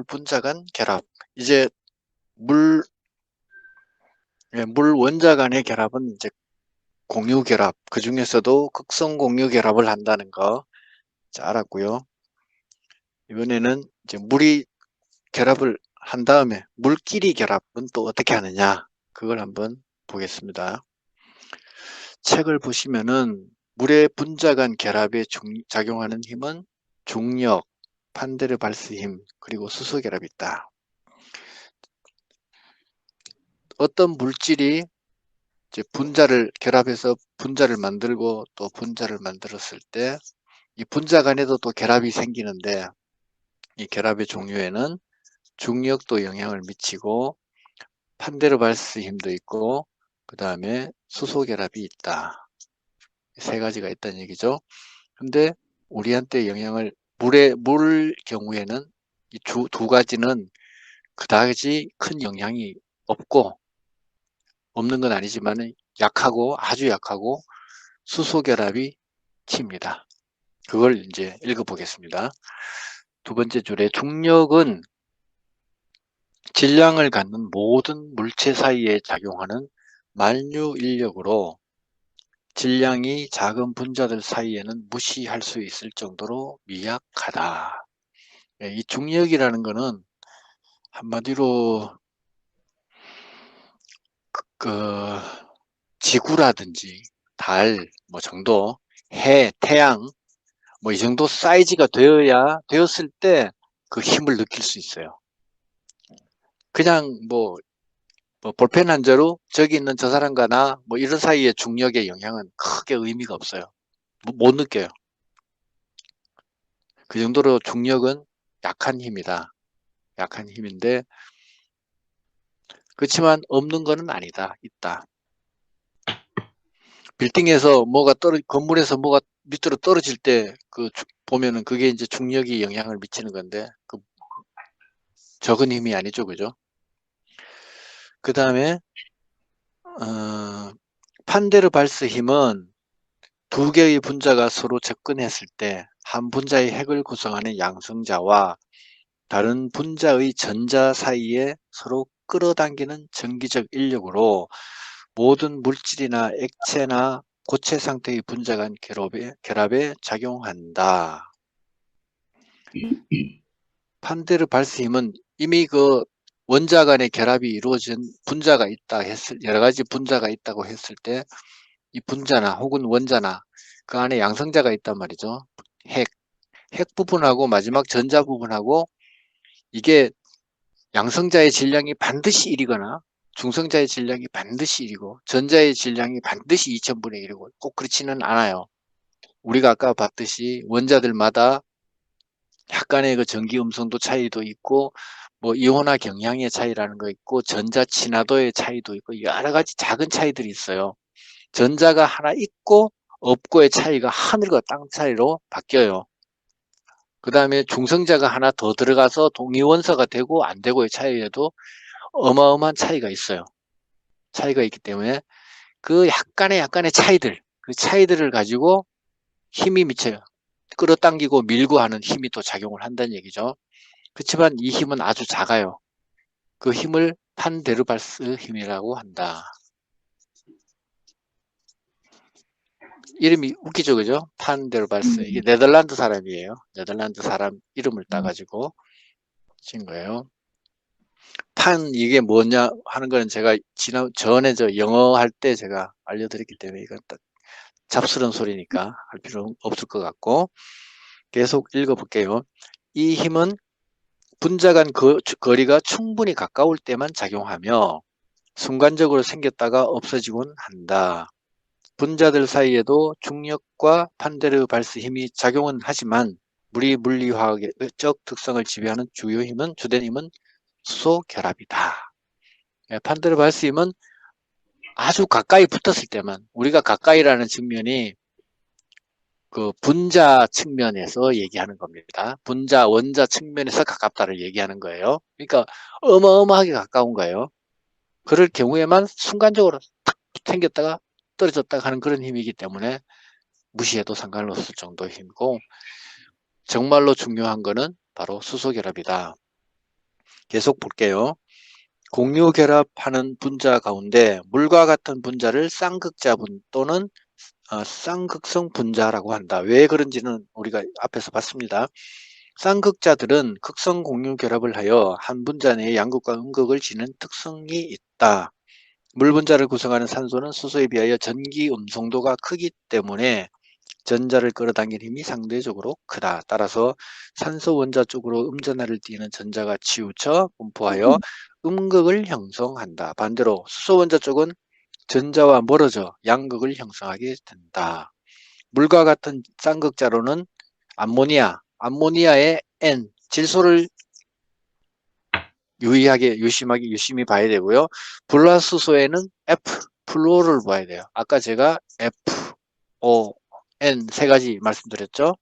분자 간 결합. 이제 물 원자 간의 결합은 이제 공유 결합, 그 중에서도 극성 공유 결합을 한다는 거 알았고요. 이번에는 이제 물이 결합을 한 다음에 물끼리 결합은 또 어떻게 하느냐, 그걸 한번 보겠습니다. 책을 보시면은 물의 분자 간 결합에 작용하는 힘은 중력, 판데르발스 힘, 그리고 수소 결합이 있다. 어떤 물질이 이제 분자를 결합해서 분자를 만들고 또 분자를 만들었을 때 이 분자 간에도 또 결합이 생기는데, 이 결합의 종류에는 중력도 영향을 미치고 판데르발스 힘도 있고 그 다음에 수소 결합이 있다. 세 가지가 있다는 얘기죠. 근데 우리한테 영향을, 물 경우에는 이 두 가지는 그다지 큰 영향이 없고, 없는 건 아니지만 약하고 아주 약하고 수소 결합이 칩니다. 그걸 이제 읽어보겠습니다. 두 번째 줄에 중력은 질량을 갖는 모든 물체 사이에 작용하는 만유 인력으로 질량이 작은 분자들 사이에는 무시할 수 있을 정도로 미약하다. 이 중력이라는 거는 한마디로 그 지구라든지 달 뭐 정도, 해, 태양 뭐 이 정도 사이즈가 되었을 때 그 힘을 느낄 수 있어요. 그냥 뭐 볼펜 한 자루 저기 있는 저 사람과 나 뭐 이런 사이의 중력의 영향은 크게 의미가 없어요. 못 느껴요. 그 정도로 중력은 약한 힘이다. 약한 힘인데, 그렇지만 없는 거는 아니다. 있다. 빌딩에서 건물에서 뭐가 밑으로 떨어질 때 보면은 그게 이제 중력이 영향을 미치는 건데, 적은 힘이 아니죠. 그죠? 그 다음에 판데르발스 힘은 두 개의 분자가 서로 접근했을 때 한 분자의 핵을 구성하는 양성자와 다른 분자의 전자 사이에 서로 끌어당기는 전기적 인력으로 모든 물질이나 액체나 고체 상태의 분자 간 결합에 작용한다. 판데르발스 힘은 이미 그 원자 간의 결합이 이루어진 분자가 있다 여러 가지 분자가 있다고 했을 때 이 분자나 혹은 원자나 그 안에 양성자가 있단 말이죠. 핵 부분하고 마지막 전자 부분하고, 이게 양성자의 질량이 반드시 1이거나 중성자의 질량이 반드시 1이고 전자의 질량이 반드시 2000분의 1이고 꼭 그렇지는 않아요. 우리가 아까 봤듯이 원자들마다 약간의 그 전기 음성도 차이도 있고 뭐 이온화 경향의 차이라는 거 있고 전자 친화도의 차이도 있고 여러 가지 작은 차이들이 있어요. 전자가 하나 있고 없고의 차이가 하늘과 땅 차이로 바뀌어요. 그 다음에 중성자가 하나 더 들어가서 동위원소가 되고 안 되고의 차이에도 어마어마한 차이가 있어요. 차이가 있기 때문에 그 약간의 차이들, 그 차이들을 가지고 힘이 미쳐요. 끌어당기고 밀고 하는 힘이 또 작용을 한다는 얘기죠. 그렇지만 이 힘은 아주 작아요. 그 힘을 판데르발스 힘이라고 한다. 이름이 웃기죠, 그죠? 판데르발스. 이게 네덜란드 사람이에요. 네덜란드 사람 이름을 따가지고 친 거예요. 이게 뭐냐 하는 거는 제가 전에 저 영어 할 때 제가 알려드렸기 때문에 이건 딱 잡스러운 소리니까 할 필요 없을 것 같고, 계속 읽어볼게요. 이 힘은 분자 간 거리가 충분히 가까울 때만 작용하며 순간적으로 생겼다가 없어지곤 한다. 분자들 사이에도 중력과 판데르발스 힘이 작용은 하지만 물이 물리화학적 특성을 지배하는 주된 힘은 수소 결합이다. 판데르발스 힘은 아주 가까이 붙었을 때만, 우리가 가까이라는 측면이 그 분자 측면에서 얘기하는 겁니다. 분자, 원자 측면에서 가깝다를 얘기하는 거예요. 그러니까 어마어마하게 가까운 거예요. 그럴 경우에만 순간적으로 탁 생겼다가 떨어졌다가 하는 그런 힘이기 때문에 무시해도 상관없을 정도의 힘이고, 정말로 중요한 거는 바로 수소 결합이다. 계속 볼게요. 공유 결합하는 분자 가운데 물과 같은 분자를 쌍극자분 또는 쌍극성 분자라고 한다. 왜 그런지는 우리가 앞에서 봤습니다. 쌍극자들은 극성 공유 결합을 하여 한 분자 내에 양극과 음극을 지닌 특성이 있다. 물 분자를 구성하는 산소는 수소에 비하여 전기 음성도가 크기 때문에 전자를 끌어당기는 힘이 상대적으로 크다. 따라서 산소 원자 쪽으로 음전하를 띠는 전자가 치우쳐 분포하여 음극을 형성한다. 반대로 수소 원자 쪽은 전자와 멀어져 양극을 형성하게 된다. 물과 같은 쌍극자로는 암모니아의 N, 질소를 유심히 봐야 되고요. 불화수소에는 F, 플루오를 봐야 돼요. 아까 제가 F, O, N 세 가지 말씀드렸죠.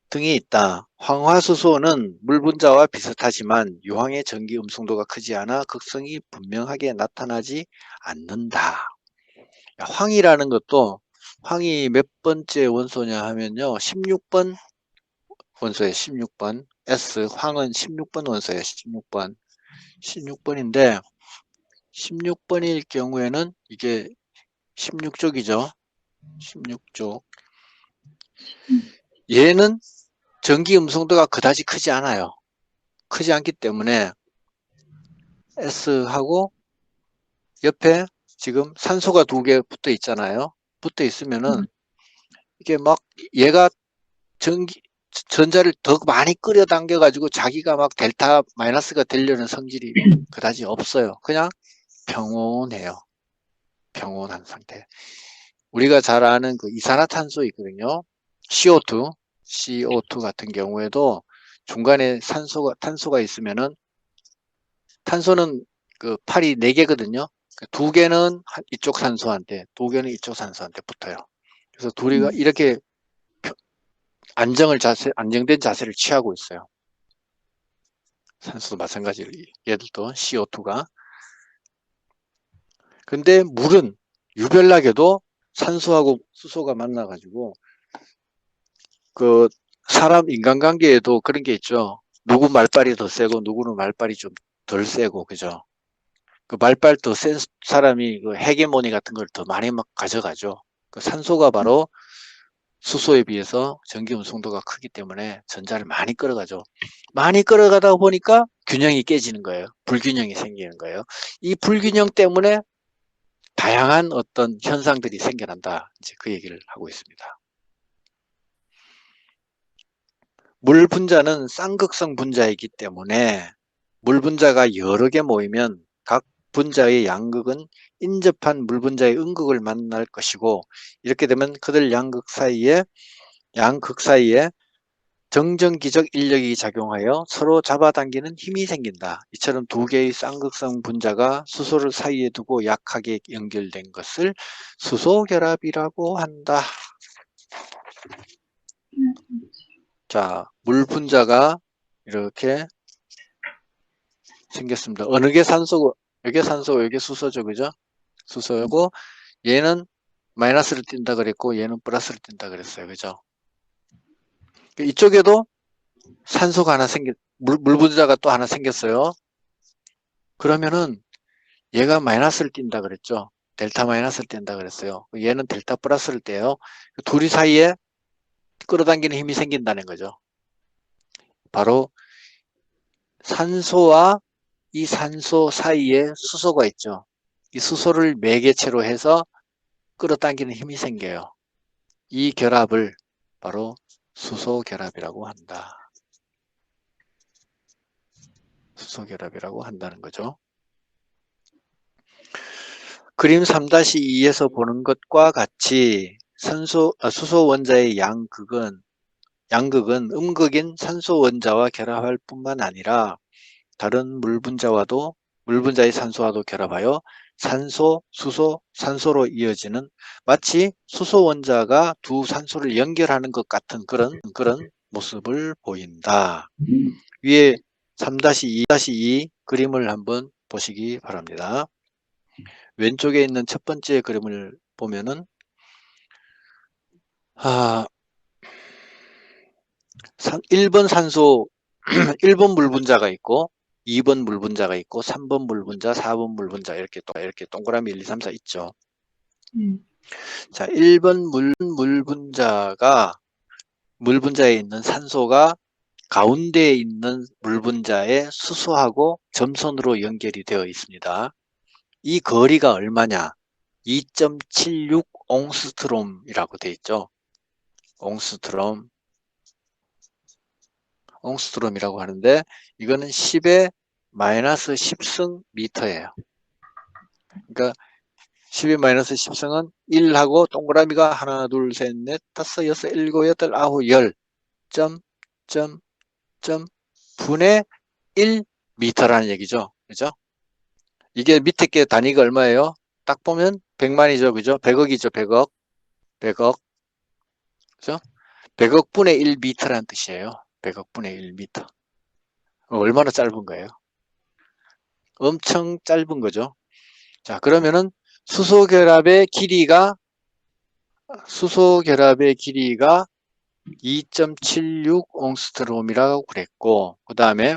등이 있다. 황화수소는 물 분자와 비슷하지만 유황의 전기 음성도가 크지 않아 극성이 분명하게 나타나지 않는다. 황이라는 것도 황이 몇 번째 원소냐 하면요. 16번 원소에 16번. S, 황은 16번 원소에 16번. 16번인데 16번일 경우에는 이게 16족이죠. 16족. 얘는 전기 음성도가 그다지 크지 않아요. 크지 않기 때문에 S하고 옆에 지금 산소가 두 개 붙어 있잖아요. 붙어 있으면은 이게 막 얘가 전자를 더 많이 끌어당겨 가지고 자기가 막 델타 마이너스가 되려는 성질이 그다지 없어요. 그냥 평온해요. 평온한 상태. 우리가 잘 아는 그 이산화탄소 있거든요. CO2 같은 경우에도 중간에 탄소가 있으면은 탄소는 그 팔이 4개거든요. 두 개는 이쪽 산소한테, 두 개는 이쪽 산소한테 붙어요. 그래서 둘이가 이렇게 안정된 자세를 취하고 있어요. 산소도 마찬가지로 얘들도 CO2가. 근데 물은 유별나게도 산소하고 수소가 만나가지고 그 사람 인간관계에도 그런 게 있죠. 누구 말빨이 더 세고 누구는 말빨이 좀 덜 세고 그죠. 그 말빨 더 센 사람이 그 헤게모니 같은 걸 더 많이 막 가져가죠. 그 산소가 바로 수소에 비해서 전기 운송도가 크기 때문에 전자를 많이 끌어가죠. 많이 끌어가다 보니까 균형이 깨지는 거예요. 불균형이 생기는 거예요. 이 불균형 때문에 다양한 어떤 현상들이 생겨난다. 이제 그 얘기를 하고 있습니다. 물 분자는 쌍극성 분자이기 때문에 물 분자가 여러 개 모이면 각 분자의 양극은 인접한 물 분자의 음극을 만날 것이고 이렇게 되면 그들 양극 사이에 정전기적 인력이 작용하여 서로 잡아당기는 힘이 생긴다. 이처럼 두 개의 쌍극성 분자가 수소를 사이에 두고 약하게 연결된 것을 수소결합이라고 한다. 자, 물 분자가 이렇게 생겼습니다. 어느 게 산소고, 이게 산소고, 이게 수소죠, 그죠? 수소고, 얘는 마이너스를 띈다 그랬고, 얘는 플러스를 띈다 그랬어요, 그죠? 이쪽에도 산소가 하나 물 분자가 또 하나 생겼어요. 그러면은 얘가 마이너스를 띈다 그랬죠? 델타 마이너스를 띈다 그랬어요. 얘는 델타 플러스를 떼요. 둘이 사이에 끌어당기는 힘이 생긴다는 거죠. 바로 산소와 이 산소 사이에 수소가 있죠. 이 수소를 매개체로 해서 끌어당기는 힘이 생겨요. 이 결합을 바로 수소결합이라고 한다. 수소결합이라고 한다는 거죠. 그림 3-2에서 보는 것과 같이 수소 원자의 양극은 음극인 산소 원자와 결합할 뿐만 아니라 다른 물 분자의 산소와도 결합하여 산소, 수소, 산소로 이어지는 마치 수소 원자가 두 산소를 연결하는 것 같은 그런 모습을 보인다. 위에 3-2 그림을 한번 보시기 바랍니다. 왼쪽에 있는 첫 번째 그림을 보면은 1번 산소 1번 물분자가 있고 2번 물분자가 있고 3번 물분자, 4번 물분자 이렇게 동그라미 1, 2, 3, 4 있죠. 자, 1번 물분자에 있는 산소가 가운데에 있는 물분자의 수소하고 점선으로 연결이 되어 있습니다. 이 거리가 얼마냐? 2.76 옹스트롬이라고 되어 있죠. 옹스트롬이라고 하는데 이거는 10의 마이너스 10승 미터예요. 그러니까 10의 마이너스 10승은 1하고 동그라미가 하나, 둘, 셋, 넷, 다섯, 여섯, 일곱, 여덟, 아홉, 열 점, 점, 점, 분의 1 미터라는 얘기죠. 그죠? 이게 밑에 게 단위가 얼마예요? 딱 보면 100만이죠. 그죠? 100억이죠. 100억. 100억. 그죠? 100억 분의 1 미터라는 뜻이에요. 100억 분의 1 미터. 얼마나 짧은 거예요? 엄청 짧은 거죠. 자, 그러면은 수소 결합의 길이가 2.76 옹스트롬이라고 그랬고, 그 다음에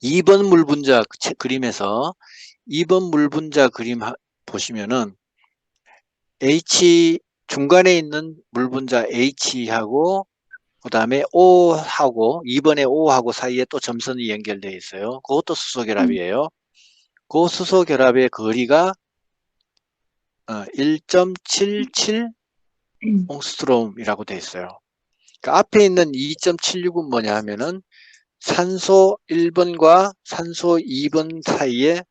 2번 물분자 그림에서 2번 물분자 그림 보시면은 H 중간에 있는 물분자 H하고 그 다음에 O하고 2번에 O하고 사이에 또 점선이 연결되어 있어요. 그것도 수소결합이에요. 그 수소결합의 거리가 1.77 옹스트롬이라고 되어 있어요. 그러니까 앞에 있는 2.76은 뭐냐 하면은 산소 1번과 산소 2번 사이에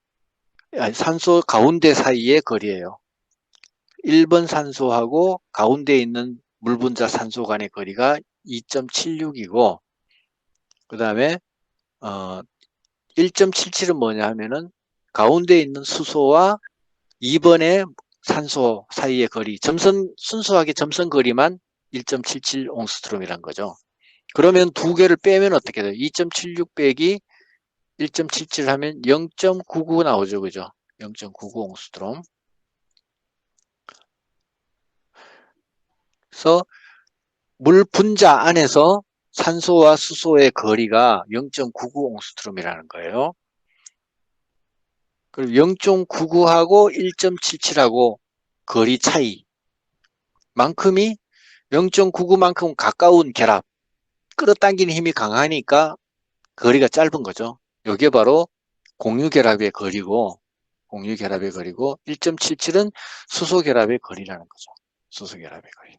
산소 가운데 사이의 거리예요. 1번 산소하고 가운데 있는 물분자 산소 간의 거리가 2.76이고 그 다음에 1.77은 뭐냐 하면은 가운데 있는 수소와 2번의 산소 사이의 거리, 순수하게 점선 거리만 1.77 옹스트롬이란 거죠. 그러면 두 개를 빼면 어떻게 돼요? 2.76 빼기 1.77 하면 0.99 나오죠. 그죠? 0.99 옹스트롬. 그래서 물 분자 안에서 산소와 수소의 거리가 0.99 옹스트롬이라는 거예요. 그리고 0.99하고 1.77하고 거리 차이 만큼이 0.99만큼 가까운 결합, 끌어당기는 힘이 강하니까 거리가 짧은 거죠. 이게 바로 공유결합의 거리고 1.77은 수소결합의 거리라는 거죠. 수소결합의 거리.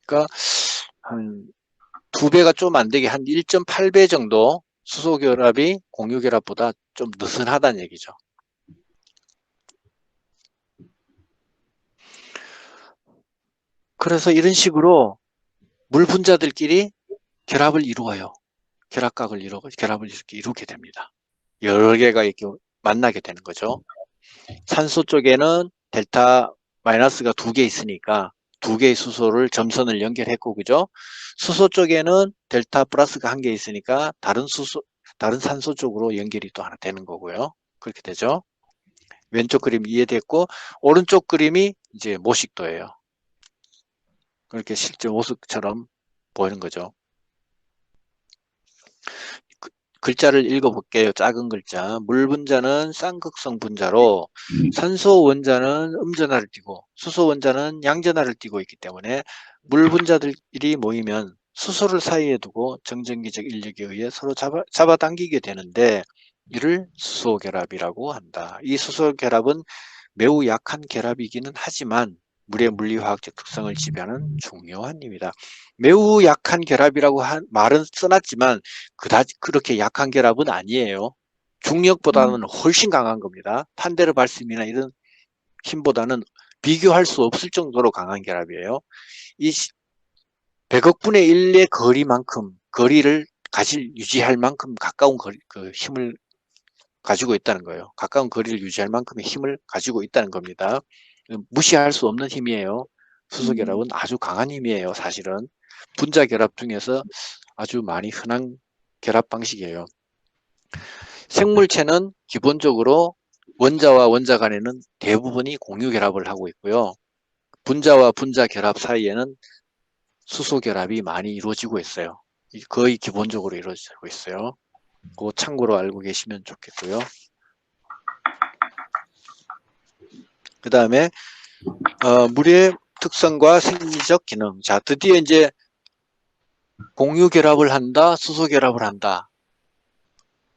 그러니까 한 2배가 좀 안 되게 한 1.8배 정도 수소결합이 공유결합보다 좀 느슨하다는 얘기죠. 그래서 이런 식으로 물 분자들끼리 결합을 이루어요. 결합각을 결합을 이렇게 이루게 됩니다. 여러 개가 이렇게 만나게 되는 거죠. 산소 쪽에는 델타 마이너스가 2개 있으니까 2개의 수소를 점선을 연결했고, 그죠? 수소 쪽에는 델타 플러스가 1개 있으니까 다른 산소 쪽으로 연결이 또 하나 되는 거고요. 그렇게 되죠. 왼쪽 그림 이해됐고, 오른쪽 그림이 이제 모식도예요. 그렇게 실제 모습처럼 보이는 거죠. 글자를 읽어볼게요. 작은 글자. 물 분자는 쌍극성 분자로 산소 원자는 음전하를 띠고 수소 원자는 양전하를 띠고 있기 때문에 물 분자들이 모이면 수소를 사이에 두고 정전기적 인력에 의해 서로 잡아당기게 되는데 이를 수소결합이라고 한다. 이 수소결합은 매우 약한 결합이기는 하지만 물의 물리화학적 특성을 지배하는 중요한 힘이다. 매우 약한 결합이라고 말은 써놨지만 그렇게 약한 결합은 아니에요. 중력보다는 훨씬 강한 겁니다. 판데르 발심이나 이런 힘보다는 비교할 수 없을 정도로 강한 결합이에요. 이 100억 분의 1의 거리를 유지할 만큼 가까운 힘을 가지고 있다는 거예요. 가까운 거리를 유지할 만큼의 힘을 가지고 있다는 겁니다. 무시할 수 없는 힘이에요. 수소결합은 아주 강한 힘이에요. 사실은 분자결합 중에서 아주 많이 흔한 결합 방식이에요. 생물체는 기본적으로 원자와 원자 간에는 대부분이 공유결합을 하고 있고요. 분자와 분자 결합 사이에는 수소결합이 많이 이루어지고 있어요. 거의 기본적으로 이루어지고 있어요. 그거 참고로 알고 계시면 좋겠고요. 그 다음에 물의 특성과 생리적 기능. 자, 드디어 이제 공유 결합을 한다, 수소 결합을 한다.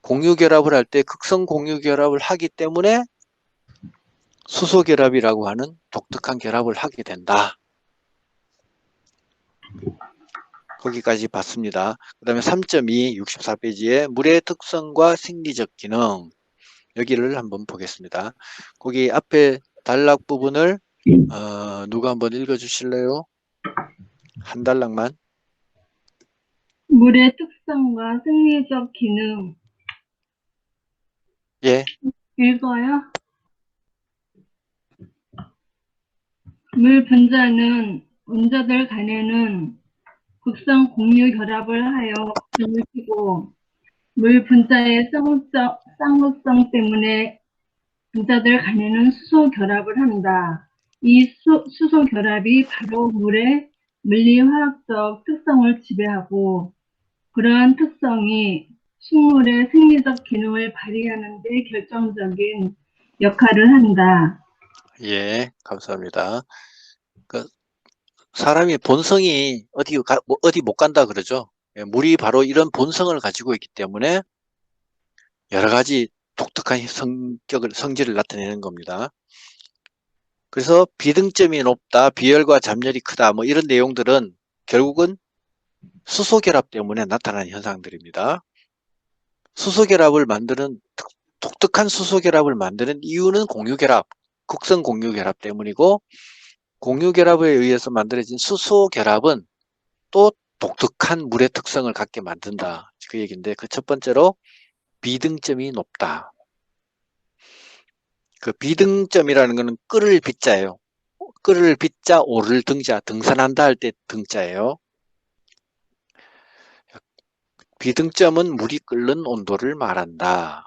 공유 결합을 할 때 극성 공유 결합을 하기 때문에 수소 결합이라고 하는 독특한 결합을 하게 된다. 거기까지 봤습니다. 그 다음에 3.2 64페이지에 물의 특성과 생리적 기능, 여기를 한번 보겠습니다. 거기 앞에 단락 부분을 누가 한번 읽어 주실래요? 한 단락만. 물의 특성과 생리적 기능. 예. 읽어요? 물 분자는 원자들 간에는 극성 공유 결합을 하여 분을 띠고 물 분자의 쌍무성 때문에 분자들 간에는 수소 결합을 한다. 이 수소 결합이 바로 물의 물리화학적 특성을 지배하고 그러한 특성이 식물의 생리적 기능을 발휘하는 데 결정적인 역할을 한다. 예, 감사합니다. 그 사람의 본성이 어디 못 간다 그러죠. 예, 물이 바로 이런 본성을 가지고 있기 때문에 여러 가지 독특한 성질을 나타내는 겁니다. 그래서 비등점이 높다, 비열과 잡열이 크다, 뭐 이런 내용들은 결국은 수소 결합 때문에 나타나는 현상들입니다. 수소 결합을 만드는 독특한 수소 결합을 만드는 이유는 공유 결합, 극성 공유 결합 때문이고, 공유 결합에 의해서 만들어진 수소 결합은 또 독특한 물의 특성을 갖게 만든다. 그 얘기인데, 그 첫 번째로 비등점이 높다. 그 비등점이라는 것은 끓을 비자예요. 끓을 비자, 오를 등자, 등산한다 할 때 등자예요. 비등점은 물이 끓는 온도를 말한다.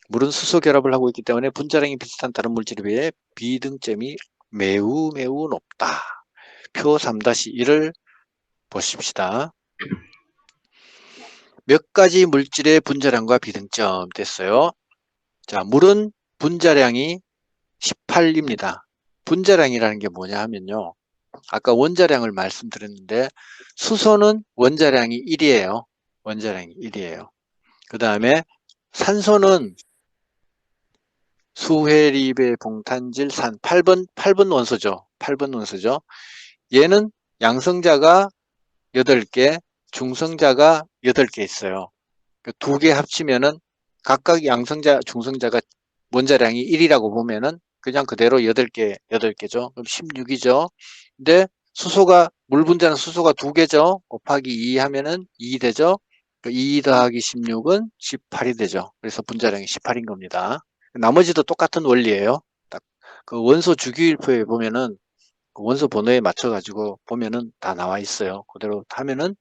물은 수소 결합을 하고 있기 때문에 분자량이 비슷한 다른 물질에 비해 비등점이 매우 매우 높다. 표 3-1을 보십시다. 몇 가지 물질의 분자량과 비등점 됐어요. 자, 물은 분자량이 18입니다. 분자량이라는 게 뭐냐 하면요. 아까 원자량을 말씀드렸는데 수소는 원자량이 1이에요. 원자량이 1이에요. 그 다음에 산소는 수회립의 봉탄질 산 8번 원소죠. 8번 원소죠. 얘는 양성자가 8개, 중성자가 8개 있어요. 두 개 합치면은 각각 양성자, 중성자가 원자량이 1이라고 보면은 그냥 그대로 8개, 8개죠. 그럼 16이죠. 근데 물 분자는 수소가 2개죠. 곱하기 2 하면은 2 되죠. 2 더하기 16은 18이 되죠. 그래서 분자량이 18인 겁니다. 나머지도 똑같은 원리예요. 딱 그 원소 주기율표에 보면은 그 원소 번호에 맞춰가지고 보면은 다 나와 있어요. 그대로 하면은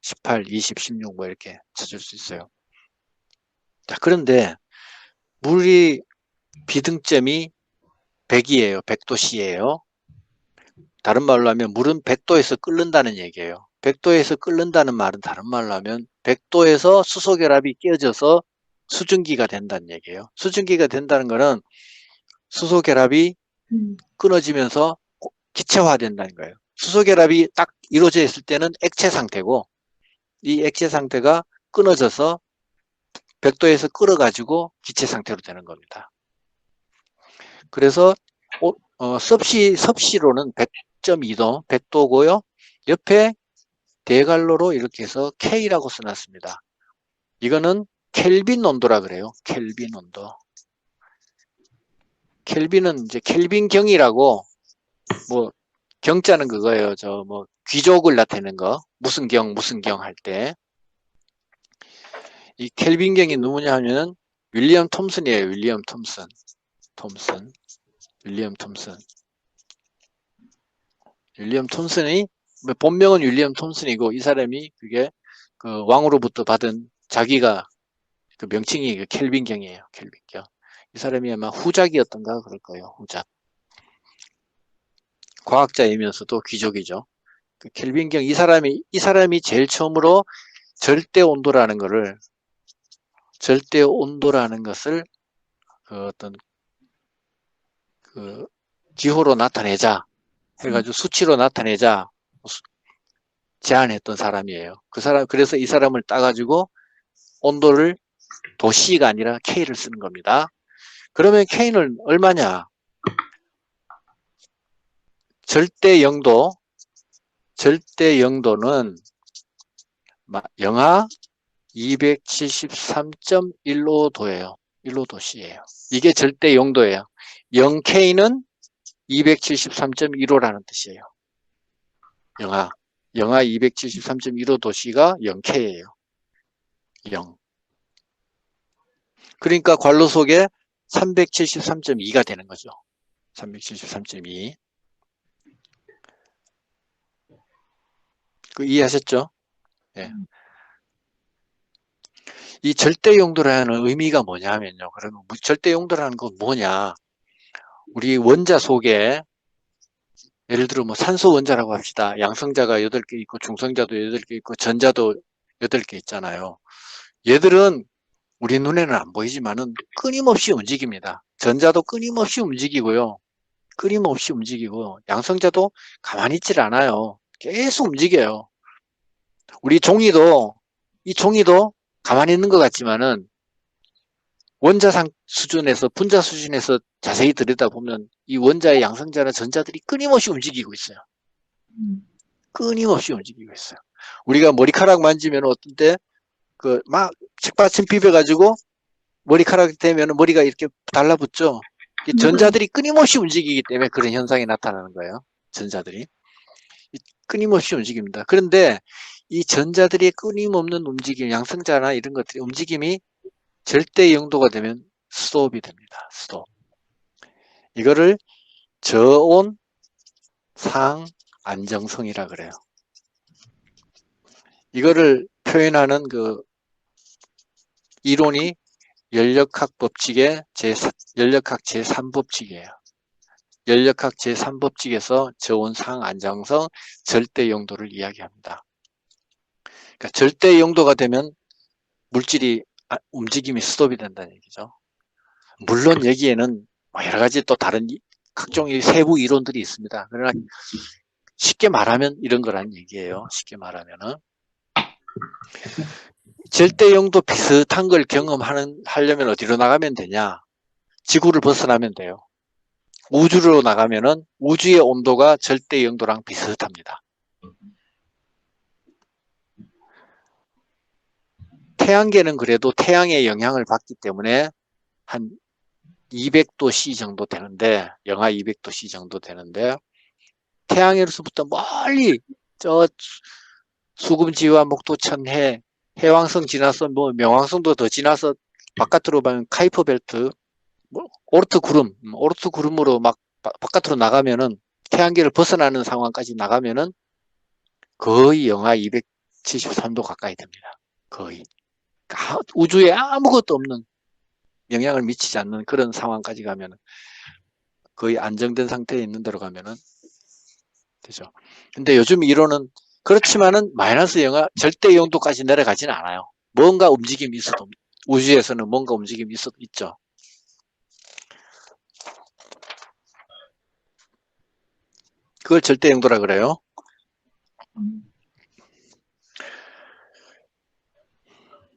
18, 20, 16 뭐 이렇게 찾을 수 있어요. 자, 그런데 물이 비등점이 100이에요. 100도씨예요. 다른 말로 하면 물은 100도에서 끓는다는 얘기예요. 100도에서 끓는다는 말은 다른 말로 하면 100도에서 수소 결합이 깨어져서 수증기가 된다는 얘기예요. 수증기가 된다는 것은 수소 결합이 끊어지면서 기체화된다는 거예요. 수소 결합이 딱 이루어져 있을 때는 액체 상태고 이 액체 상태가 끊어져서 100도에서 끓어가지고 기체 상태로 되는 겁니다. 그래서 섭씨로는 100.2도, 100도고요. 옆에 대갈로로 이렇게 해서 K라고 써놨습니다. 이거는 켈빈 온도라 그래요. 켈빈 온도. 켈빈은 이제 켈빈경이라고 뭐 경자는 그거예요. 귀족을 나타내는 거. 무슨 경 할 때. 이 켈빈경이 누구냐 하면은 윌리엄 톰슨이에요. 윌리엄 톰슨. 윌리엄 톰슨. 윌리엄 톰슨이 본명은 윌리엄 톰슨이고 이 사람이 그게 그 왕으로부터 받은 자기가 그 명칭이 그 켈빈경이에요. 켈빈경. 이 사람이 아마 후작이었던가 그럴 거예요. 후작. 과학자이면서도 귀족이죠. 그 켈빈경 이 사람이 제일 처음으로 절대 온도라는 것을 그 어떤 그 기호로 나타내자 해가지고 수치로 나타내자 제안했던 사람이에요. 그래서 이 사람을 따가지고 온도를 도C가 아니라 K를 쓰는 겁니다. 그러면 K는 얼마냐? 절대 영도는 영하 273.15도예요. 15도씨예요. 이게 절대 영도예요. 0K는 273.15라는 뜻이에요. 영하 273.15도씨가 0K예요. 0. 그러니까 괄호 속에 373.2가 되는 거죠. 373.2. 그 이해하셨죠? 예. 이 절대 용도라는 의미가 뭐냐면요. 그러면 절대 용도라는 건 뭐냐? 우리 원자 속에 예를 들어 뭐 산소 원자라고 합시다. 양성자가 8개 있고 중성자도 8개 있고 전자도 8개 있잖아요. 얘들은 우리 눈에는 안 보이지만은 끊임없이 움직입니다. 전자도 끊임없이 움직이고요. 끊임없이 움직이고 양성자도 가만히 있질 않아요. 계속 움직여요. 우리 이 종이도 가만히 있는 것 같지만은 원자상 수준에서 분자 수준에서 자세히 들여다보면 이 원자의 양성자나 전자들이 끊임없이 움직이고 있어요. 끊임없이 움직이고 있어요. 우리가 머리카락 만지면 어떤 때 그 막 책받침 비벼가지고 머리카락이 되면 머리가 이렇게 달라붙죠. 이 전자들이 끊임없이 움직이기 때문에 그런 현상이 나타나는 거예요. 전자들이 끊임없이 움직입니다. 그런데 이 전자들이 끊임없는 움직임, 양성자나 이런 것들이 움직임이 절대 영도가 되면 스톱이 됩니다. 스톱. 이거를 저온 상 안정성이라 그래요. 이거를 표현하는 그 이론이 연력학 법칙의 연력학 제3법칙이에요. 연력학 제3법칙에서 저온 상 안정성 절대 영도를 이야기합니다. 그러니까 절대 영도가 되면 물질이 움직임이 스톱이 된다는 얘기죠. 물론 여기에는 여러 가지 또 다른 각종의 세부 이론들이 있습니다. 그러나 쉽게 말하면 이런 거란 얘기예요. 쉽게 말하면은 절대 영도 비슷한 걸 하려면 어디로 나가면 되냐? 지구를 벗어나면 돼요. 우주로 나가면은 우주의 온도가 절대 영도랑 비슷합니다. 태양계는 그래도 태양의 영향을 받기 때문에 한 200도 C 정도 되는데, 영하 200도 C 정도 되는데, 태양에로부터 멀리 저 수금지와 목도천해, 해왕성 지나서 뭐 명왕성도 더 지나서 바깥으로 가면 카이퍼 벨트, 뭐 오르트 구름으로 막 바깥으로 나가면은 태양계를 벗어나는 상황까지 나가면은 거의 영하 273도 가까이 됩니다. 거의. 우주에 아무것도 없는 영향을 미치지 않는 그런 상황까지 가면은 거의 안정된 상태에 있는 데로 가면은 되죠. 근데 요즘 이론은 그렇지만은 마이너스 영하 절대 영도까지 내려가지는 않아요. 뭔가 움직임이 있어도 우주에서는 뭔가 움직임이 있죠. 그걸 절대 영도라 그래요.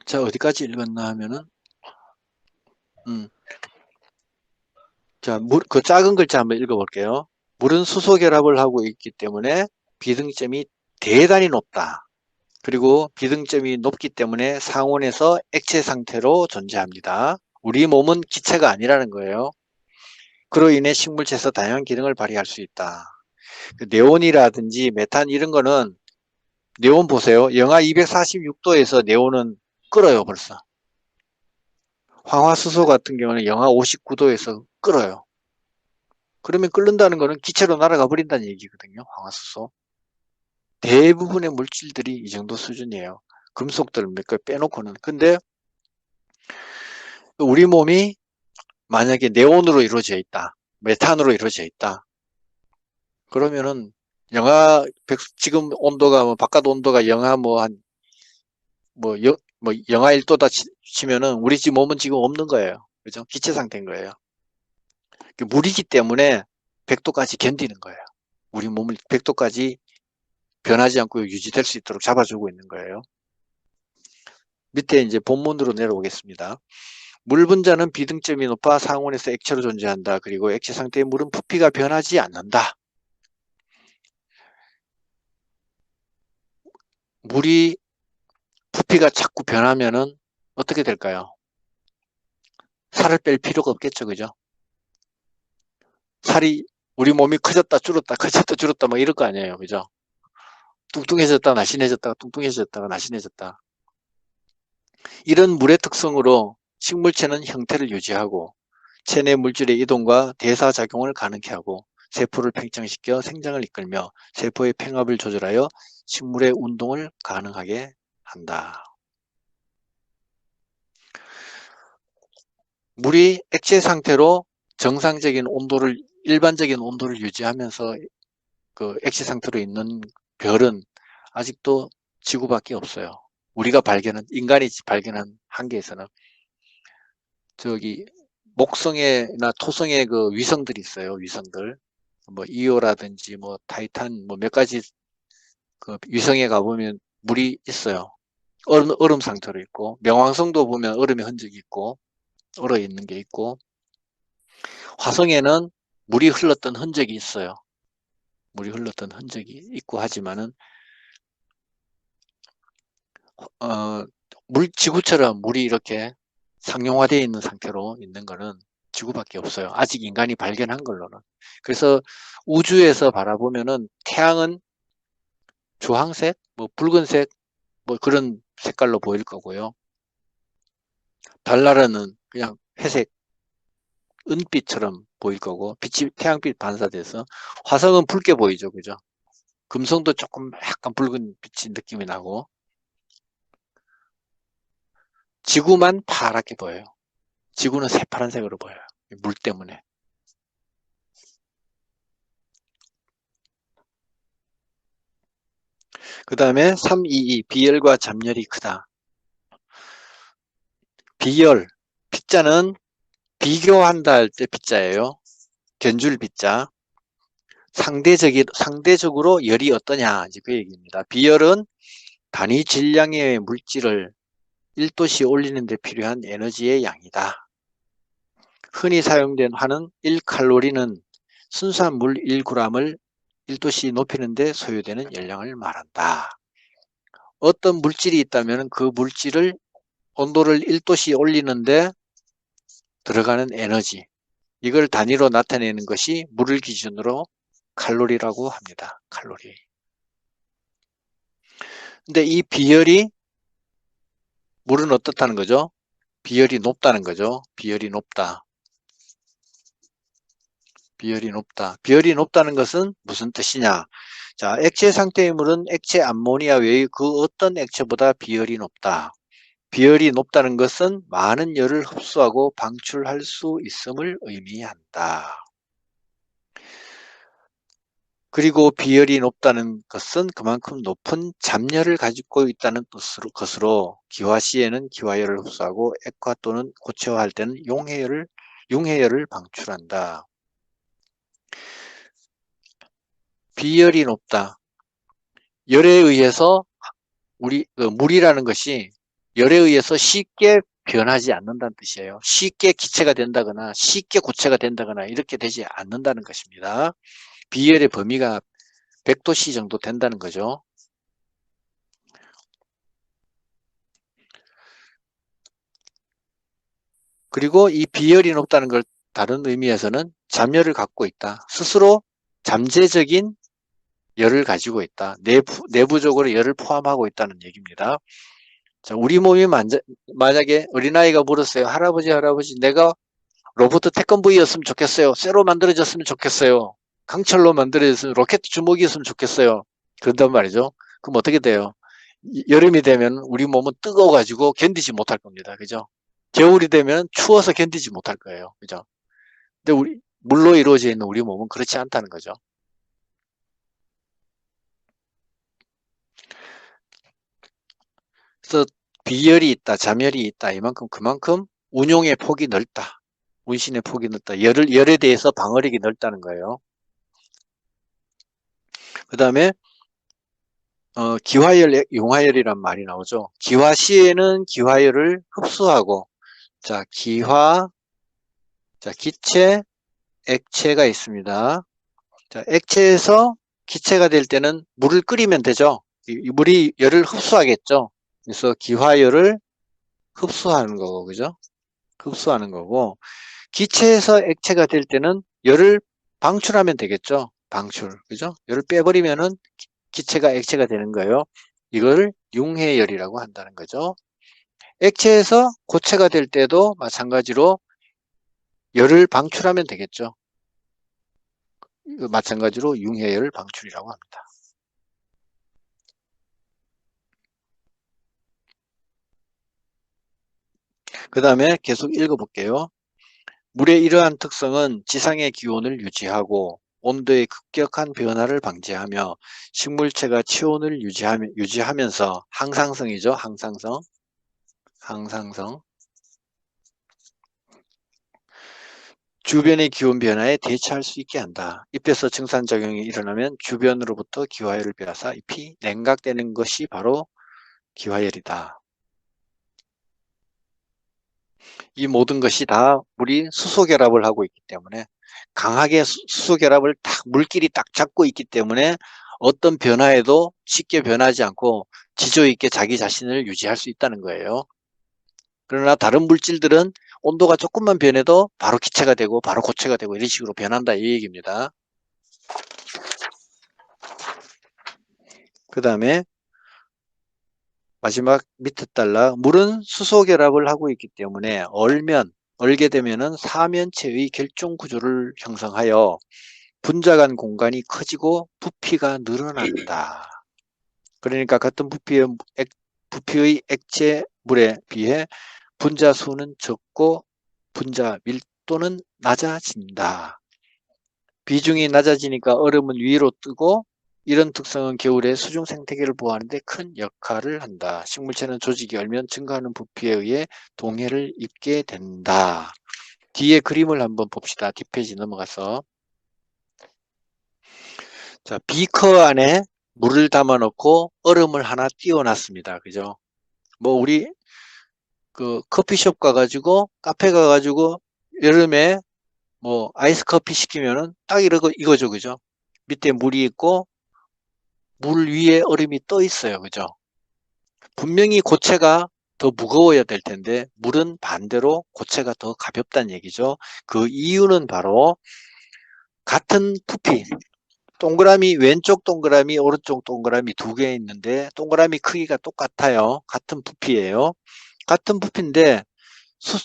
자, 어디까지 읽었나 하면은 자, 그 작은 글자 한번 읽어볼게요. 물은 수소 결합을 하고 있기 때문에 비등점이 대단히 높다. 그리고 비등점이 높기 때문에 상온에서 액체 상태로 존재합니다. 우리 몸은 기체가 아니라는 거예요. 그로 인해 식물체에서 다양한 기능을 발휘할 수 있다. 네온이라든지 메탄 이런 거는 네온 보세요. 영하 246도에서 네온은 끓어요 벌써. 황화수소 같은 경우는 영하 59도에서 끓어요. 그러면 끓는다는 거는 기체로 날아가 버린다는 얘기거든요. 황화수소. 대부분의 물질들이 이 정도 수준이에요. 금속들 몇 개 빼놓고는. 근데 우리 몸이 만약에 네온으로 이루어져 있다. 메탄으로 이루어져 있다. 그러면은 지금 온도가, 바깥 온도가 영하 영하 1도다 치면은 우리 집 몸은 지금 없는 거예요. 그죠? 기체 상태인 거예요. 물이기 때문에 100도까지 견디는 거예요. 우리 몸을 100도까지 변하지 않고 유지될 수 있도록 잡아주고 있는 거예요. 밑에 이제 본문으로 내려오겠습니다. 물 분자는 비등점이 높아 상온에서 액체로 존재한다. 그리고 액체 상태의 물은 부피가 변하지 않는다. 물이 부피가 자꾸 변하면은 어떻게 될까요? 살을 뺄 필요가 없겠죠. 그죠? 살이 우리 몸이 커졌다 줄었다 커졌다 줄었다 뭐 이럴 거 아니에요. 그죠? 뚱뚱해졌다 날씬해졌다가 뚱뚱해졌다가 날씬해졌다. 이런 물의 특성으로 식물체는 형태를 유지하고 체내 물질의 이동과 대사작용을 가능케 하고 세포를 팽창시켜 생장을 이끌며 세포의 평합을 조절하여 식물의 운동을 가능하게 한다. 물이 액체 상태로 정상적인 온도를 일반적인 온도를 유지하면서 그 액체 상태로 있는 별은 아직도 지구밖에 없어요. 우리가 인간이 발견한 한계에서는 저기 목성에나 토성에 그 위성들이 있어요. 위성들. 뭐 이오라든지 뭐 타이탄 뭐 몇 가지 그 위성에 가보면 물이 있어요. 얼음 상태로 있고 명왕성도 보면 얼음의 흔적이 있고 얼어 있는 게 있고 화성에는 물이 흘렀던 흔적이 있어요. 물이 흘렀던 흔적이 있고 하지만은 지구처럼 물이 이렇게 상용화되어 있는 상태로 있는 거는 지구밖에 없어요. 아직 인간이 발견한 걸로는. 그래서 우주에서 바라보면은 태양은 주황색, 뭐 붉은색, 뭐 그런 색깔로 보일 거고요. 달나라는 그냥 회색, 은빛처럼 보일 거고, 빛이 태양빛 반사돼서 화성은 붉게 보이죠, 그죠? 금성도 조금 약간 붉은 빛이 느낌이 나고, 지구만 파랗게 보여요. 지구는 새파란색으로 보여요. 물 때문에. 그 다음에 322 비열과 잡열이 크다. 비열, 빗자는 비교한다 할 때 빗자예요. 견줄 빗자. 상대적으로 열이 어떠냐 이제 그 얘기입니다. 비열은 단위 질량의 물질을 1도씨 올리는 데 필요한 에너지의 양이다. 흔히 사용된 화는 1칼로리는 순수한 물 1g을 1도씨 높이는 데 소요되는 열량을 말한다. 어떤 물질이 있다면 그 물질을 온도를 1도씨 올리는데 들어가는 에너지, 이걸 단위로 나타내는 것이 물을 기준으로 칼로리라고 합니다. 칼로리. 근데 이 비열이 물은 어떻다는 거죠? 비열이 높다는 거죠. 비열이 높다. 비열이 높다. 비열이 높다는 것은 무슨 뜻이냐? 자, 액체 상태의 물은 액체 암모니아 외의 그 어떤 액체보다 비열이 높다. 비열이 높다는 것은 많은 열을 흡수하고 방출할 수 있음을 의미한다. 그리고 비열이 높다는 것은 그만큼 높은 잡열을 가지고 있다는 것으로 기화 시에는 기화열을 흡수하고 액화 또는 고체화할 때는 융해열을 방출한다. 비열이 높다. 열에 의해서 물이라는 것이 열에 의해서 쉽게 변하지 않는다는 뜻이에요. 쉽게 기체가 된다거나 쉽게 고체가 된다거나 이렇게 되지 않는다는 것입니다. 비열의 범위가 100도씨 정도 된다는 거죠. 그리고 이 비열이 높다는 걸 다른 의미에서는 잠열을 갖고 있다. 스스로 잠재적인 열을 가지고 있다. 내부적으로 열을 포함하고 있다는 얘기입니다. 자, 우리 몸이 만약에 어린아이가 물었어요. 할아버지, 내가 로봇 태권브이였으면 좋겠어요. 쇠로 만들어졌으면 좋겠어요. 강철로 만들어졌으면 로켓 주먹이었으면 좋겠어요. 그런단 말이죠. 그럼 어떻게 돼요? 여름이 되면 우리 몸은 뜨거워가지고 견디지 못할 겁니다. 그죠? 겨울이 되면 추워서 견디지 못할 거예요. 그죠? 근데 물로 이루어져 있는 우리 몸은 그렇지 않다는 거죠. 비열이 있다, 자멸이 있다. 이만큼 그만큼 운용의 폭이 넓다. 운신의 폭이 넓다. 열에 대해서 방어력이 넓다는 거예요. 그 다음에 기화열, 용화열이란 말이 나오죠. 기화시에는 기화열을 흡수하고, 자, 기체, 액체가 있습니다. 자, 액체에서 기체가 될 때는 물을 끓이면 되죠. 이 물이 열을 흡수하겠죠. 그래서 기화열을 흡수하는 거고, 그죠? 흡수하는 거고, 기체에서 액체가 될 때는 열을 방출하면 되겠죠. 방출, 그죠? 열을 빼버리면은 기체가 액체가 되는 거예요. 이걸 융해열이라고 한다는 거죠. 액체에서 고체가 될 때도 마찬가지로 열을 방출하면 되겠죠. 마찬가지로 융해열 방출이라고 합니다. 그 다음에 계속 읽어볼게요. 물의 이러한 특성은 지상의 기온을 유지하고 온도의 급격한 변화를 방지하며 식물체가 체온을 유지하면서 항상성이죠. 항상성. 주변의 기온 변화에 대처할 수 있게 한다. 잎에서 증산작용이 일어나면 주변으로부터 기화열을 빼앗아 잎이 냉각되는 것이 바로 기화열이다. 이 모든 것이 다 물이 수소결합을 하고 있기 때문에 강하게 수소결합을 물끼리 딱 잡고 있기 때문에 어떤 변화에도 쉽게 변하지 않고 지조 있게 자기 자신을 유지할 수 있다는 거예요. 그러나 다른 물질들은 온도가 조금만 변해도 바로 기체가 되고 바로 고체가 되고 이런 식으로 변한다 이 얘기입니다. 그 다음에 마지막 밑에 달라 물은 수소 결합을 하고 있기 때문에 얼게 되면은 사면체의 결종 구조를 형성하여 분자간 공간이 커지고 부피가 늘어난다. 그러니까 같은 부피의 액체 물에 비해 분자 수는 적고 분자 밀도는 낮아진다. 비중이 낮아지니까 얼음은 위로 뜨고 이런 특성은 겨울에 수중 생태계를 보호하는 데 큰 역할을 한다. 식물체는 조직이 얼면 증가하는 부피에 의해 동해를 입게 된다. 뒤에 그림을 한번 봅시다. 뒷페이지 넘어가서. 자, 비커 안에 물을 담아 놓고 얼음을 하나 띄워 놨습니다. 그죠? 뭐 우리 그 커피숍 가가지고 카페 가가지고 여름에 뭐 아이스 커피 시키면은 딱 이거죠. 그죠? 밑에 물이 있고 물 위에 얼음이 떠 있어요. 그죠? 분명히 고체가 더 무거워야 될 텐데 물은 반대로 고체가 더 가볍다는 얘기죠. 그 이유는 바로 같은 부피, 동그라미 왼쪽 동그라미 오른쪽 동그라미 두 개 있는데 동그라미 크기가 똑같아요. 같은 부피예요. 같은 부피인데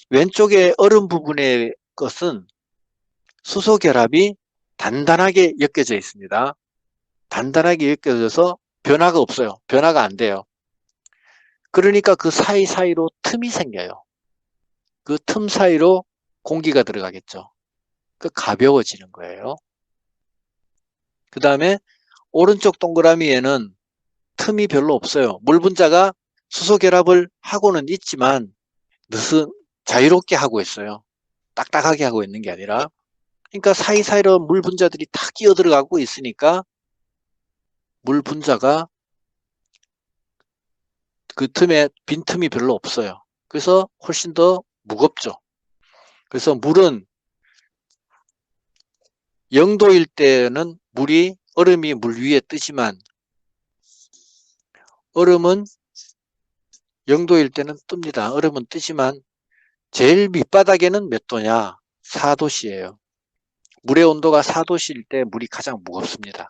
왼쪽에 얼음 부분의 것은 수소 결합이 단단하게 엮여져 있습니다. 단단하게 엮여져서 변화가 없어요. 변화가 안 돼요. 그러니까 그 사이사이로 틈이 생겨요. 그 틈 사이로 공기가 들어가겠죠. 그 가벼워지는 거예요. 그 다음에 오른쪽 동그라미에는 틈이 별로 없어요. 물 분자가 수소 결합을 하고는 있지만 자유롭게 하고 있어요. 딱딱하게 하고 있는 게 아니라. 그러니까 사이사이로 물 분자들이 다 끼어 들어가고 있으니까 물 분자가 그 틈에 빈틈이 별로 없어요. 그래서 훨씬 더 무겁죠. 그래서 물은 0도일 때는 얼음이 물 위에 뜨지만 얼음은 0도일 때는 뜹니다. 얼음은 뜨지만 제일 밑바닥에는 몇 도냐? 4도씨예요. 물의 온도가 4도씨일 때 물이 가장 무겁습니다.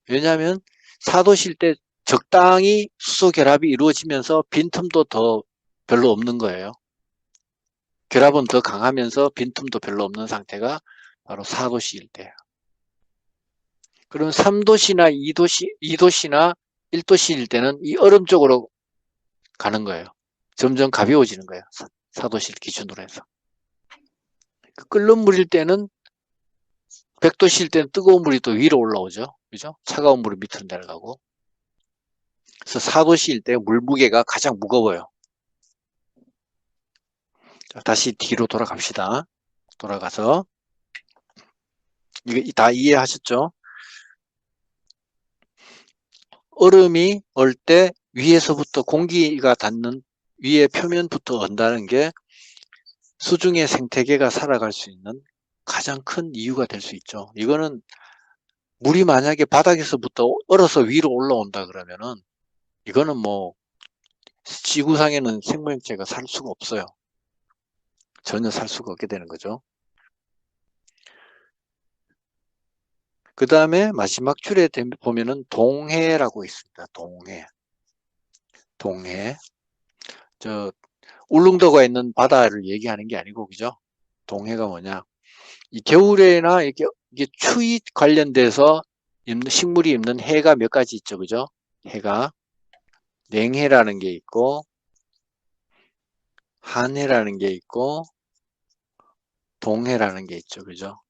왜냐하면 4도씨일 때 적당히 수소 결합이 이루어지면서 빈틈도 더 별로 없는 거예요. 결합은 더 강하면서 빈틈도 별로 없는 상태가 바로 4도씨일 때예요. 그럼 3도씨나 2도씨나 1도씨일 때는 이 얼음 쪽으로 가는 거예요. 점점 가벼워지는 거예요. 4도씨 기준으로 해서. 끓는 물일 때는 100도씨일 때는 뜨거운 물이 또 위로 올라오죠. 그죠? 차가운 물이 밑으로 내려가고. 그래서 사도시일 때 물 무게가 가장 무거워요. 자, 다시 뒤로 돌아갑시다. 돌아가서 이거 다 이해하셨죠? 얼음이 얼 때 위에서부터 공기가 닿는 위에 표면부터 언다는 게 수중의 생태계가 살아갈 수 있는 가장 큰 이유가 될 수 있죠. 이거는 물이 만약에 바닥에서부터 얼어서 위로 올라온다 그러면은 이거는 뭐 지구상에는 생명체가 살 수가 없어요. 전혀 살 수가 없게 되는 거죠. 그 다음에 마지막 줄에 보면은 동해라고 있습니다. 동해. 저 울릉도가 있는 바다를 얘기하는 게 아니고, 그죠? 동해가 뭐냐? 이 겨울에나 이게 추위 관련돼서 식물이 입는 해가 몇 가지 있죠, 그죠? 해가 냉해라는 게 있고, 한해라는 게 있고, 동해라는 게 있죠, 그죠?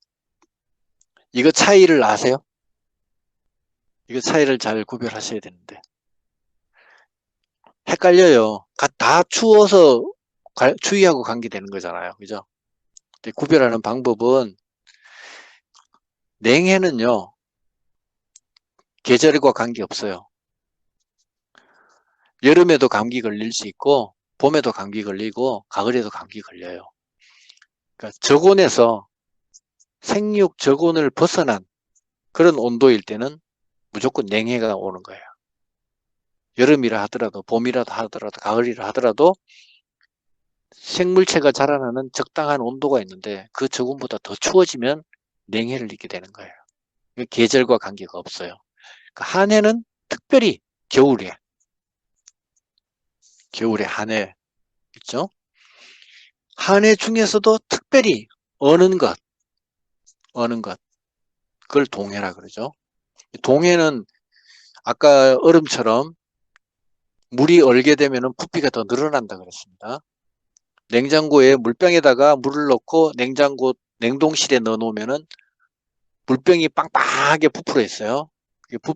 이거 차이를 아세요? 이거 차이를 잘 구별하셔야 되는데. 헷갈려요. 다 추워서 추위하고 관계되는 거잖아요, 그죠? 근데 구별하는 방법은 냉해는요, 계절과 관계없어요. 여름에도 감기 걸릴 수 있고, 봄에도 감기 걸리고, 가을에도 감기 걸려요. 그러니까 저온에서 생육 저온을 벗어난 그런 온도일 때는 무조건 냉해가 오는 거예요. 여름이라 하더라도, 봄이라도 하더라도, 가을이라 하더라도 생물체가 자라나는 적당한 온도가 있는데 그 저온보다 더 추워지면 냉해를 입게 되는 거예요. 계절과 관계가 없어요. 그러니까 한해는 특별히 겨울에 한해 있죠. 한해 중에서도 특별히 어는 것 그걸 동해라 그러죠. 동해는 아까 얼음처럼 물이 얼게 되면 부피가 더 늘어난다 그랬습니다. 냉장고에 물병에다가 물을 넣고 냉동실에 넣어 놓으면은 물병이 빵빵하게 부풀어 있어요.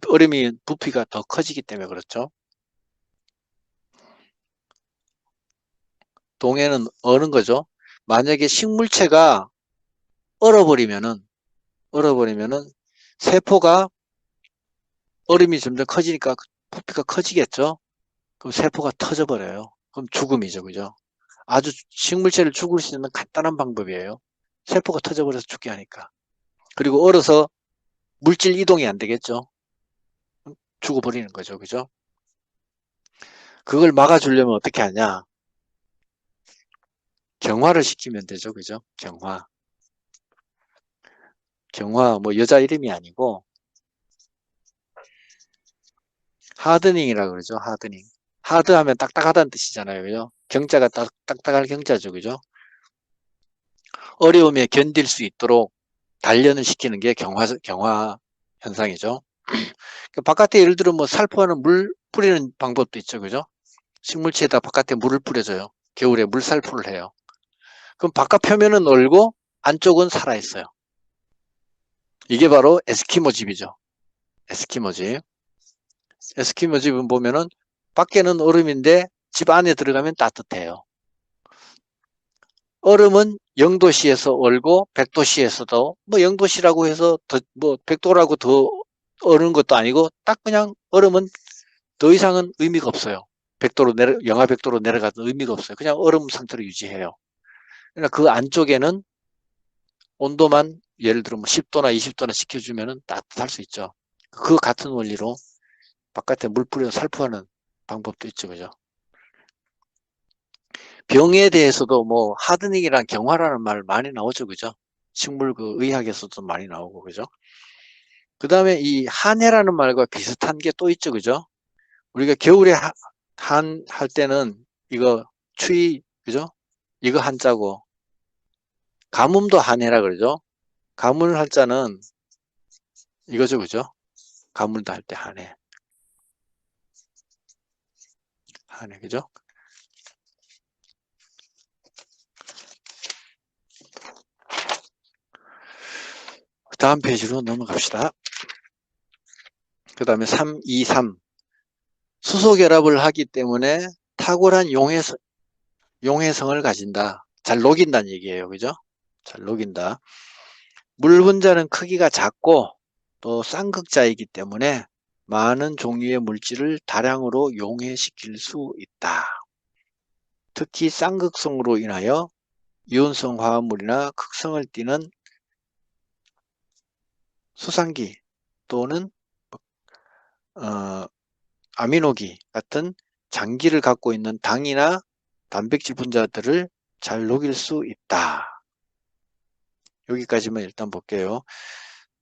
얼음이 부피가 더 커지기 때문에 그렇죠. 동해는 어는 거죠. 만약에 식물체가 얼어버리면은 세포가 얼음이 점점 커지니까 부피가 커지겠죠. 그럼 세포가 터져버려요. 그럼 죽음이죠, 그죠? 아주 식물체를 죽일 수 있는 간단한 방법이에요. 세포가 터져버려서 죽게 하니까. 그리고 얼어서 물질 이동이 안 되겠죠. 죽어버리는 거죠, 그죠? 그걸 막아주려면 어떻게 하냐? 경화를 시키면 되죠, 그죠? 경화 뭐 여자 이름이 아니고 하드닝이라고 그러죠. 하드하면 딱딱하다는 뜻이잖아요, 그죠? 경자가 딱딱할 경자죠, 그죠? 어려움에 견딜 수 있도록 단련을 시키는 게 경화 현상이죠. 바깥에 예를 들어 뭐 살포하는 물 뿌리는 방법도 있죠, 그죠? 식물체에다 바깥에 물을 뿌려줘요. 겨울에 물 살포를 해요. 그럼 바깥 표면은 얼고 안쪽은 살아있어요. 이게 바로 에스키모 집이죠. 에스키모 집. 에스키모 집은 보면은 밖에는 얼음인데 집 안에 들어가면 따뜻해요. 얼음은 0도씨에서 얼고 100도씨에서도 뭐 0도씨라고 해서 뭐 100도라고 더 얼는 것도 아니고 딱 그냥 얼음은 더 이상은 의미가 없어요. 100도로 영하 100도로 내려가도 의미가 없어요. 그냥 얼음 상태로 유지해요. 그러니까 그 안쪽에는 온도만 예를 들어 뭐 10도나 20도나 식혀주면 따뜻할 수 있죠. 그 같은 원리로 바깥에 물 뿌려 살포하는 방법도 있죠, 그죠? 병에 대해서도 뭐 하드닝이랑 경화라는 말 많이 나오죠, 그죠? 식물 그 의학에서도 많이 나오고, 그죠? 그 다음에 이 한해라는 말과 비슷한 게 또 있죠, 그죠? 우리가 겨울에 할 때는 이거 추위, 그죠? 이거 한자고 가뭄도 한해라 그러죠. 가물 한자는 이거죠, 그죠? 가물도 할 때 한해, 그죠? 다음 페이지로 넘어갑시다. 그 다음에 323 수소 결합을 하기 때문에 탁월한 용해성을 가진다. 잘 녹인다는 얘기예요. 그죠? 잘 녹인다. 물 분자는 크기가 작고 또 쌍극자이기 때문에 많은 종류의 물질을 다량으로 용해시킬 수 있다. 특히 쌍극성으로 인하여 이온성 화합물이나 극성을 띠는 수상기 또는 아미노기 같은 장기를 갖고 있는 당이나 단백질 분자들을 잘 녹일 수 있다. 여기까지만 일단 볼게요.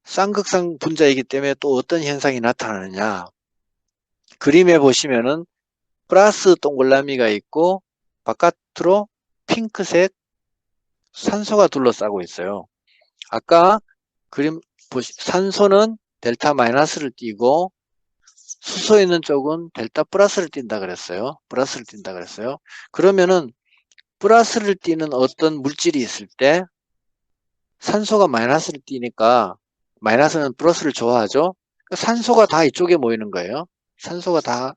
쌍극성 분자이기 때문에 또 어떤 현상이 나타나느냐. 그림에 보시면은 플러스 동글라미가 있고 바깥으로 핑크색 산소가 둘러싸고 있어요. 아까 그림 산소는 델타 마이너스를 띠고 수소에 있는 쪽은 델타 플러스를 띈다 그랬어요. 플러스를 띈다 그랬어요. 그러면은 플러스를 띠는 어떤 물질이 있을 때 산소가 마이너스를 띠니까 마이너스는 플러스를 좋아하죠. 산소가 다 이쪽에 모이는 거예요. 산소가 다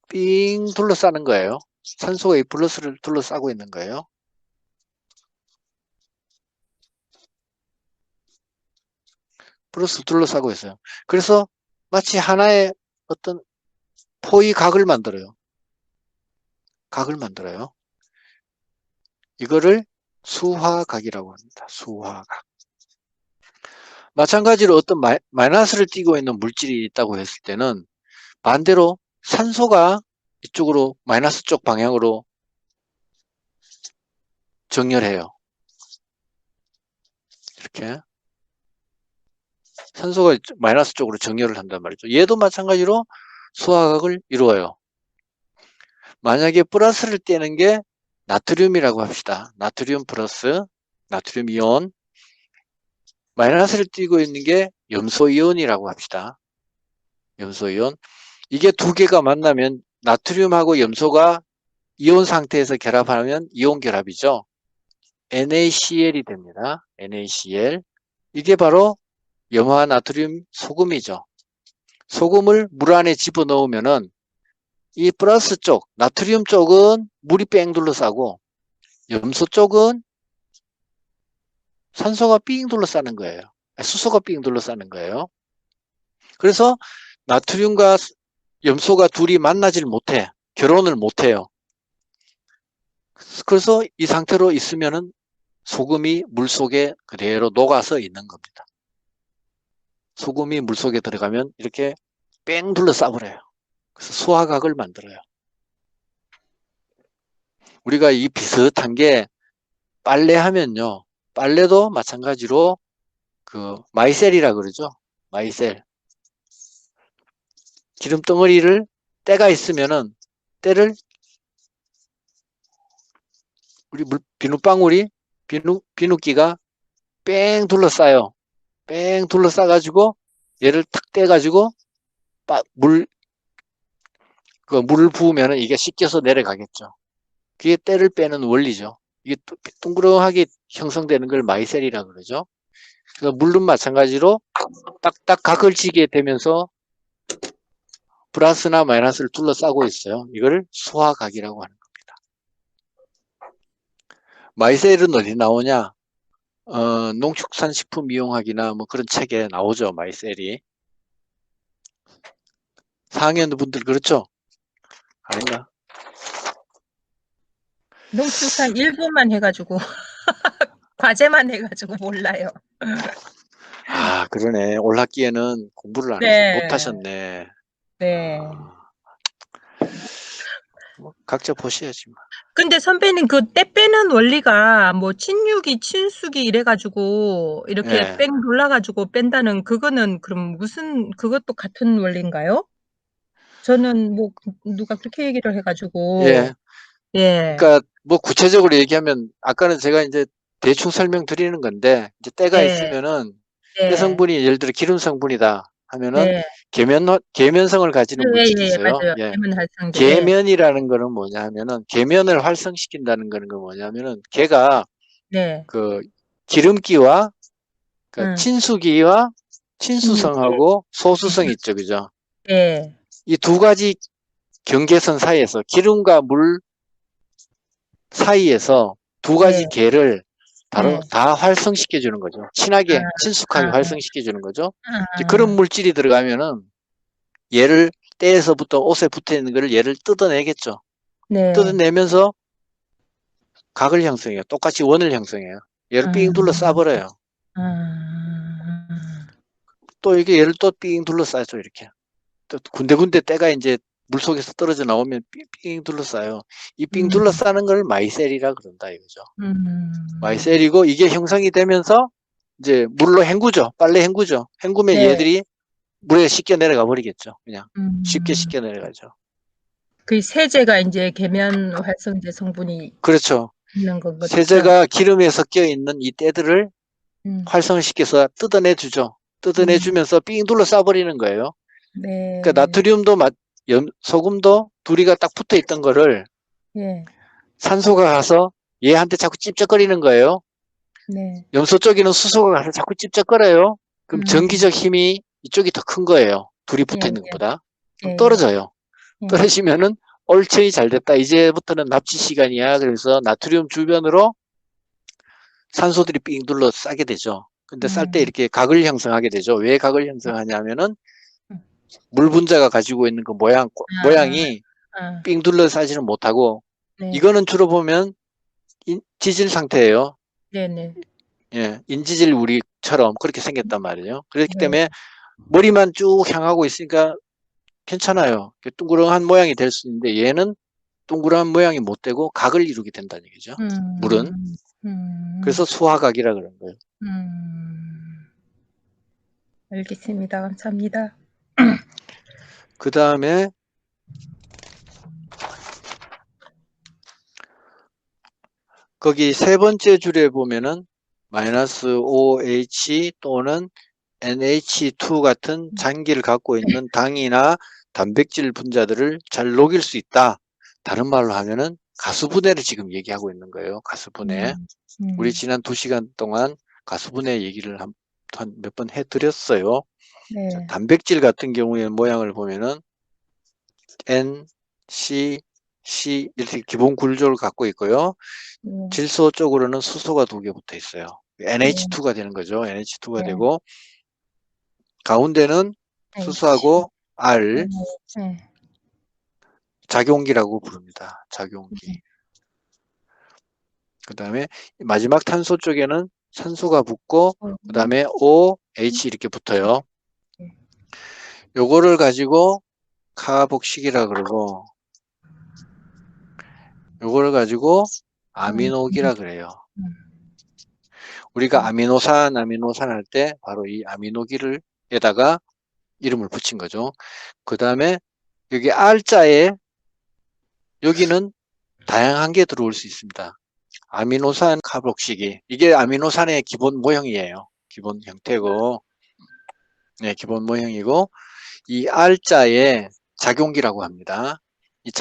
삥 둘러싸는 거예요. 산소가 이 플러스를 둘러싸고 있는 거예요. 플러스 둘러싸고 있어요. 그래서 마치 하나의 어떤 포의 각을 만들어요. 각을 만들어요. 이거를 수화각이라고 합니다. 수화각. 마찬가지로 어떤 마이너스를 띠고 있는 물질이 있다고 했을 때는 반대로 산소가 이쪽으로 마이너스 쪽 방향으로 정렬해요. 이렇게 산소가 마이너스 쪽으로 정렬을 한단 말이죠. 얘도 마찬가지로 수화각을 이루어요. 만약에 플러스를 떼는 게 나트륨이라고 합시다. 나트륨 플러스, 나트륨 이온. 마이너스를 띄고 있는 게 염소 이온이라고 합시다. 염소 이온. 이게 두 개가 만나면 나트륨하고 염소가 이온 상태에서 결합하면 이온 결합이죠. NaCl이 됩니다. NaCl. 이게 바로 염화 나트륨 소금이죠. 소금을 물 안에 집어넣으면은 이 플러스 쪽, 나트륨 쪽은 물이 뺑 둘러싸고 염소 쪽은 산소가 삥 둘러싸는 거예요. 수소가 삥 둘러싸는 거예요. 그래서 나트륨과 염소가 둘이 만나질 못해. 결혼을 못해요. 그래서 이 상태로 있으면은 소금이 물 속에 그대로 녹아서 있는 겁니다. 소금이 물 속에 들어가면 이렇게 뺑 둘러싸버려요. 그래서 수화각을 만들어요. 우리가 이 비슷한 게 빨래 하면요. 빨래도 마찬가지로 그 마이셀이라 그러죠. 마이셀. 기름 덩어리를 때가 있으면은 때를 우리 비눗방울이 비눗기가 뺑 둘러싸요. 뺑 둘러싸가지고 얘를 탁 떼가지고 물을 부으면은 이게 씻겨서 내려가겠죠. 그게 때를 빼는 원리죠. 이게 둥그렁하게 형성되는 걸 마이셀이라 그러죠. 그래서 물은 마찬가지로 딱딱 각을 지게 되면서 플러스나 마이너스를 둘러싸고 있어요. 이걸 수화각이라고 하는 겁니다. 마이셀은 어디 나오냐? 농축산식품 이용학이나 뭐 그런 책에 나오죠. 마이셀이. 4학년 분들 그렇죠? 아닌가? 농축산 1분만 해가지고 과제만 해가지고 몰라요. 아, 그러네. 올 학기에는 공부를 안 네. 못하셨네. 네. 뭐 각자 보셔야지. 뭐. 근데 선배님 그 때 빼는 원리가 뭐 친육이 친숙이 이래가지고 이렇게 네. 뺑 돌라가지고 뺀다는 그거는 그럼 무슨 그것도 같은 원리인가요? 저는 뭐 누가 그렇게 얘기를 해가지고 예. 예. 그러니까 뭐 구체적으로 얘기하면 아까는 제가 이제 대충 설명드리는 건데 이제 때가 네. 있으면은 네. 때 성분이 예를 들어 기름 성분이다 하면은 네. 계면성을 가지는 물질이 예, 있어요. 맞아요. 예. 계면 활성제. 계면이라는 거는 뭐냐 하면은 계면을 활성시킨다는 거는 뭐냐면은 걔가 네. 그 기름기와 그 응. 친수기와 친육. 친수성하고 소수성 있죠. 그죠? 예. 이 두 가지 경계선 사이에서 기름과 물 사이에서 두 가지 네. 계를 바로 네. 다 활성시켜 주는 거죠. 친하게, 아, 친숙하게 아, 활성시켜 주는 거죠. 이제 아, 그런 물질이 들어가면은 얘를 때에서부터 옷에 붙어 있는 거를 얘를 뜯어내겠죠. 네. 뜯어내면서 각을 형성해요. 똑같이 원을 형성해요. 얘를 삥 둘러 싸버려요. 아, 또 이게 얘를 또 삥 둘러싸죠. 이렇게. 또 군데군데 때가 이제 물속에서 떨어져 나오면 삥 둘러싸요. 이 삥 둘러싸는 걸 마이셀이라 그런다 이거죠. 마이셀이고 이게 형성이 되면서 이제 물로 헹구죠. 빨래 헹구죠. 헹구면 네. 얘들이 물에 씻겨 내려가 버리겠죠. 그냥 쉽게 음, 씻겨 내려가죠. 그 세제가 이제 계면 활성제 성분이 그렇죠. 있는 건 거죠. 세제가 기름에 섞여 있는 이 때들을 음, 활성을 시켜서 뜯어내 주죠. 뜯어내 주면서 삥 둘러싸 버리는 거예요. 네. 그러니까 나트륨도 소금도 둘이가 딱 붙어 있던 거를 예, 산소가 가서 얘한테 자꾸 찝쩍거리는 거예요. 네. 염소 쪽에는 수소가 가서 자꾸 찝쩍거려요. 그럼 음, 전기적 힘이 이쪽이 더 큰 거예요. 둘이 붙어 예, 있는 것보다. 그럼 예, 떨어져요. 예. 떨어지면은 얼척이 잘 됐다. 이제부터는 납치 시간이야. 그래서 나트륨 주변으로 산소들이 삥 둘러 싸게 되죠. 근데 쌀 때 이렇게 각을 형성하게 되죠. 왜 각을 형성하냐면은 물 분자가 가지고 있는 그 모양이 아, 삥 둘러싸지는 못하고 네. 이거는 주로 보면 지질 상태예요. 네네. 예, 인지질 우리처럼 그렇게 생겼단 말이에요. 그렇기 네. 때문에 머리만 쭉 향하고 있으니까 괜찮아요. 둥그렁한 모양이 될 수 있는데 얘는 동그란 모양이 못 되고 각을 이루게 된다는 얘기죠. 물은. 그래서 수화각이라 그런 거예요. 알겠습니다. 감사합니다. 그 다음에 거기 세 번째 줄에 보면은 마이너스 OH 또는 NH2 같은 장기를 갖고 있는 당이나 단백질 분자들을 잘 녹일 수 있다. 다른 말로 하면은 가수분해를 지금 얘기하고 있는 거예요. 가수분해. 우리 지난 2시간 동안 가수분해 얘기를 한 몇 번 해드렸어요. 네. 자, 단백질 같은 경우에 모양을 보면은 N, C, C 이렇게 기본 구조를 갖고 있고요. 질소 쪽으로는 수소가 2개 붙어 있어요. NH2가 되는 거죠. NH2가 네. 되고 가운데는 수소하고 R, 네. 작용기라고 부릅니다. 작용기. 그 다음에 마지막 탄소 쪽에는 산소가 붙고 그 다음에 OH 이렇게 붙어요. 요거를 가지고 카복식이라 그러고 요거를 가지고 아미노기라 그래요. 우리가 아미노산 할 때 바로 이 아미노기를 에다가 이름을 붙인 거죠. 그 다음에 여기 R자에 여기는 다양한 게 들어올 수 있습니다. 아미노산 카복식이 이게 아미노산의 기본 모형이에요. 기본 형태고 네, 기본 모형이고 이 R자에 작용기라고 합니다. 이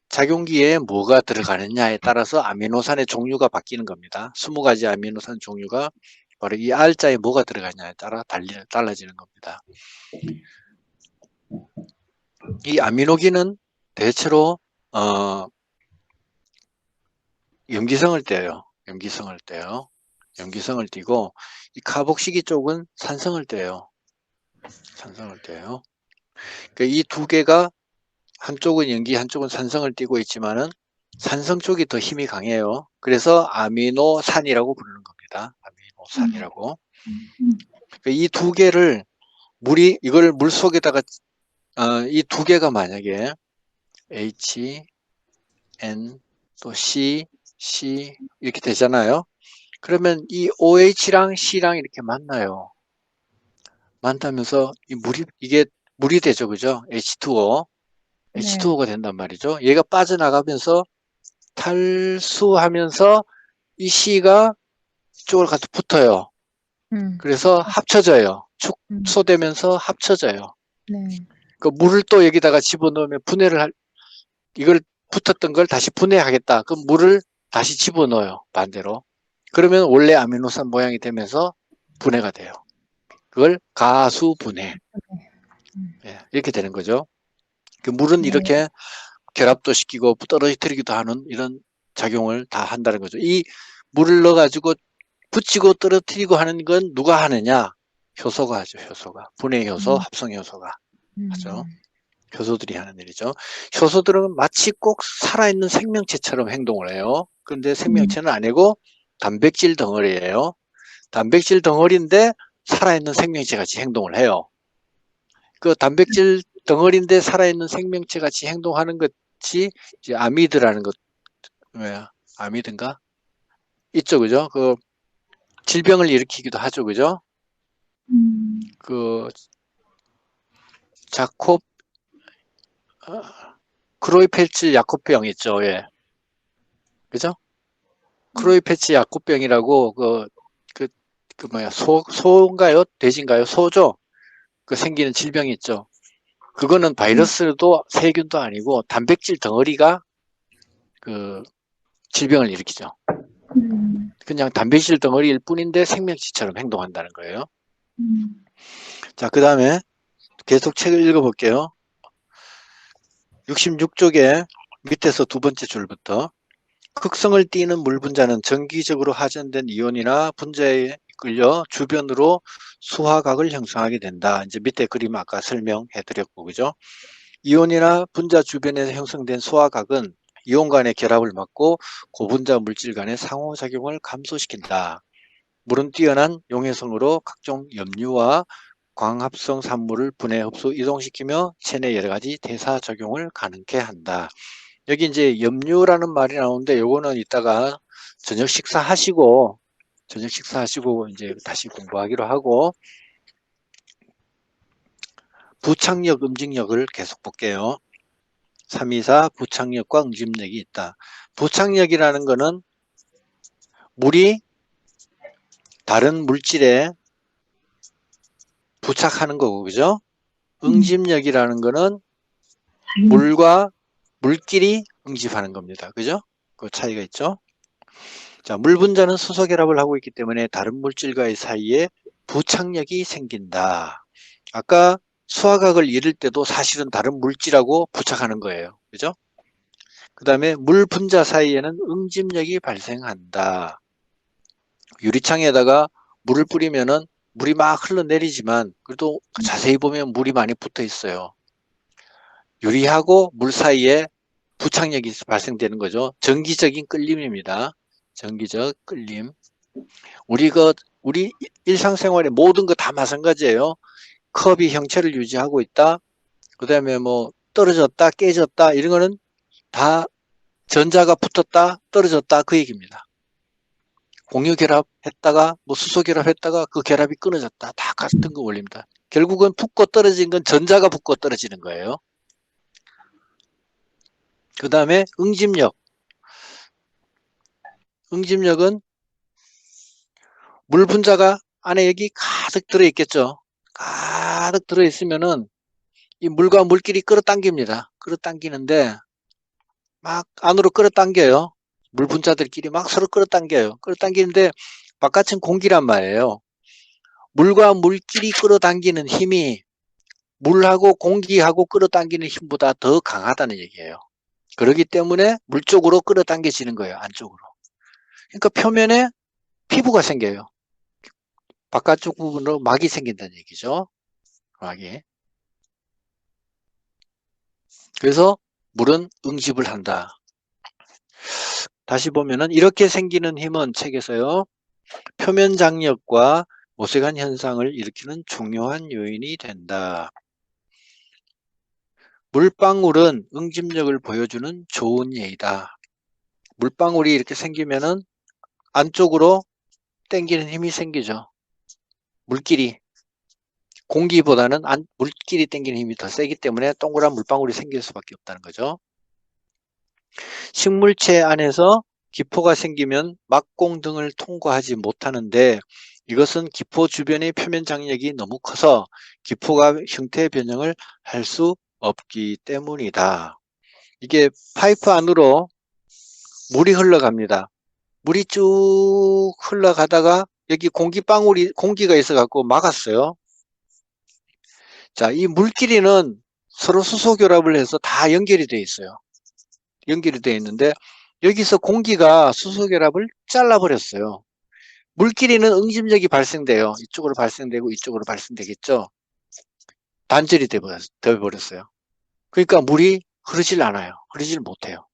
작용기에 뭐가 들어가느냐에 따라서 아미노산의 종류가 바뀌는 겁니다. 20가지 아미노산 종류가 바로 이 R자에 뭐가 들어가냐에 따라 달라지는 겁니다. 이 아미노기는 대체로 염기성을 떼요. 염기성을 떼요. 염기성을 띠고 이 카복식이 쪽은 산성을 떼요. 산성을 떼요. 그러니까 이 두 개가 한쪽은 염기, 한쪽은 산성을 띠고 있지만은 산성 쪽이 더 힘이 강해요. 그래서 아미노산이라고 부르는 겁니다. 아미노산이라고. 그러니까 이 두 개를 이걸 물 속에다가 이 두 개가 만약에 H, N, 또 C, C 이렇게 되잖아요. 그러면 이 OH랑 C랑 이렇게 만나요. 만나면서 이게 물이 되죠. 그죠? H2O. H2O가 된단 말이죠. 얘가 빠져나가면서 탈수하면서 이 C가 이쪽으로 가서 붙어요. 그래서 합쳐져요. 축소되면서 합쳐져요. 네. 그 물을 또 여기다가 집어넣으면 이걸 붙었던 걸 다시 분해하겠다. 그럼 물을 다시 집어넣어요. 반대로. 그러면 원래 아미노산 모양이 되면서 분해가 돼요. 그걸 가수분해. 예, 이렇게 되는 거죠. 그 물은 네. 이렇게 결합도 시키고 떨어뜨리기도 하는 이런 작용을 다 한다는 거죠. 이 물을 넣어가지고 붙이고 떨어뜨리고 하는 건 누가 하느냐? 효소가 하죠, 효소가. 분해 효소, 합성 효소가 하죠. 효소들이 하는 일이죠. 효소들은 마치 꼭 살아있는 생명체처럼 행동을 해요. 그런데 생명체는 아니고 단백질 덩어리예요. 단백질 덩어리인데 살아있는 생명체 같이 행동을 해요. 그 단백질 덩어리인데 살아있는 생명체 같이 행동하는 것이 이제 아미드라는 것, 뭐야, 아미드인가? 있죠, 그죠? 그 질병을 일으키기도 하죠, 그죠? 그 자콥 크로이펠츠 야콥병 있죠, 예, 그죠? 크로이펠츠 야콥병이라고 그 뭐야 소인가요, 돼지인가요? 소죠. 그 생기는 질병이 있죠. 그거는 바이러스도 세균도 아니고 단백질 덩어리가 그 질병을 일으키죠. 그냥 단백질 덩어리일 뿐인데 생명체처럼 행동한다는 거예요. 자, 그 다음에 계속 책을 읽어볼게요. 66쪽에 밑에서 두 번째 줄부터 극성을 띠는 물 분자는 정기적으로 하전된 이온이나 분자에 끌려 주변으로 수화각을 형성하게 된다. 이제 밑에 그림 아까 설명해 드렸고, 그죠? 이온이나 분자 주변에서 형성된 수화각은 이온 간의 결합을 막고 고분자 물질 간의 상호작용을 감소시킨다. 물은 뛰어난 용해성으로 각종 염류와 광합성 산물을 분해 흡수 이동시키며 체내 여러 가지 대사작용을 가능케 한다. 여기 이제 염류라는 말이 나오는데 요거는 이따가 저녁 식사하시고 이제 다시 공부하기로 하고, 부착력, 응집력을 계속 볼게요. 324 부착력과 응집력이 있다. 부착력이라는 거는 물이 다른 물질에 부착하는 거고, 그죠? 응집력이라는 거는 물과 물끼리 응집하는 겁니다. 그죠? 그 차이가 있죠? 자, 물 분자는 수소 결합을 하고 있기 때문에 다른 물질과의 사이에 부착력이 생긴다. 아까 수화각을 이룰 때도 사실은 다른 물질하고 부착하는 거예요. 그죠? 그 다음에 물 분자 사이에는 응집력이 발생한다. 유리창에다가 물을 뿌리면은 물이 막 흘러내리지만 그래도 자세히 보면 물이 많이 붙어 있어요. 유리하고 물 사이에 부착력이 발생되는 거죠. 정기적인 끌림입니다. 정기적 끌림. 우리 일상생활의 모든 거 다 마찬가지예요. 컵이 형체를 유지하고 있다. 그 다음에 뭐 떨어졌다, 깨졌다 이런 거는 다 전자가 붙었다, 떨어졌다 그 얘기입니다. 공유 결합했다가 뭐 수소 결합했다가 그 결합이 끊어졌다. 다 같은 거 원리입니다. 결국은 붙고 떨어진 건 전자가 붙고 떨어지는 거예요. 그 다음에 응집력. 응집력은 물 분자가 안에 여기 가득 들어있겠죠. 가득 들어있으면은 이 물과 물끼리 끌어당깁니다. 끌어당기는데 막 안으로 끌어당겨요. 물 분자들끼리 막 서로 끌어당겨요. 끌어당기는데 바깥은 공기란 말이에요. 물과 물끼리 끌어당기는 힘이 물하고 공기하고 끌어당기는 힘보다 더 강하다는 얘기예요. 그렇기 때문에 물 쪽으로 끌어당겨지는 거예요. 안쪽으로. 그러니까 표면에 피부가 생겨요. 바깥쪽 부분으로 막이 생긴다는 얘기죠. 막이. 그래서 물은 응집을 한다. 다시 보면은 이렇게 생기는 힘은 책에서요. 표면 장력과 모세관 현상을 일으키는 중요한 요인이 된다. 물방울은 응집력을 보여주는 좋은 예이다. 물방울이 이렇게 생기면은 안쪽으로 당기는 힘이 생기죠. 물끼리. 공기보다는 물끼리 당기는 힘이 더 세기 때문에 동그란 물방울이 생길 수밖에 없다는 거죠. 식물체 안에서 기포가 생기면 막공 등을 통과하지 못하는데 이것은 기포 주변의 표면 장력이 너무 커서 기포가 형태 변형을 할 수 없기 때문이다. 이게 파이프 안으로 물이 흘러갑니다. 물이 쭉 흘러가다가 여기 공기가 있어 갖고 막았어요. 자, 이 물끼리는 서로 수소 결합을 해서 다 연결이 되어 있어요. 연결이 되어 있는데 여기서 공기가 수소 결합을 잘라버렸어요. 물끼리는 응집력이 발생돼요. 이쪽으로 발생되고 이쪽으로 발생되겠죠. 단절이 되어버렸어요. 그러니까 물이 흐르질 않아요. 흐르질 못해요.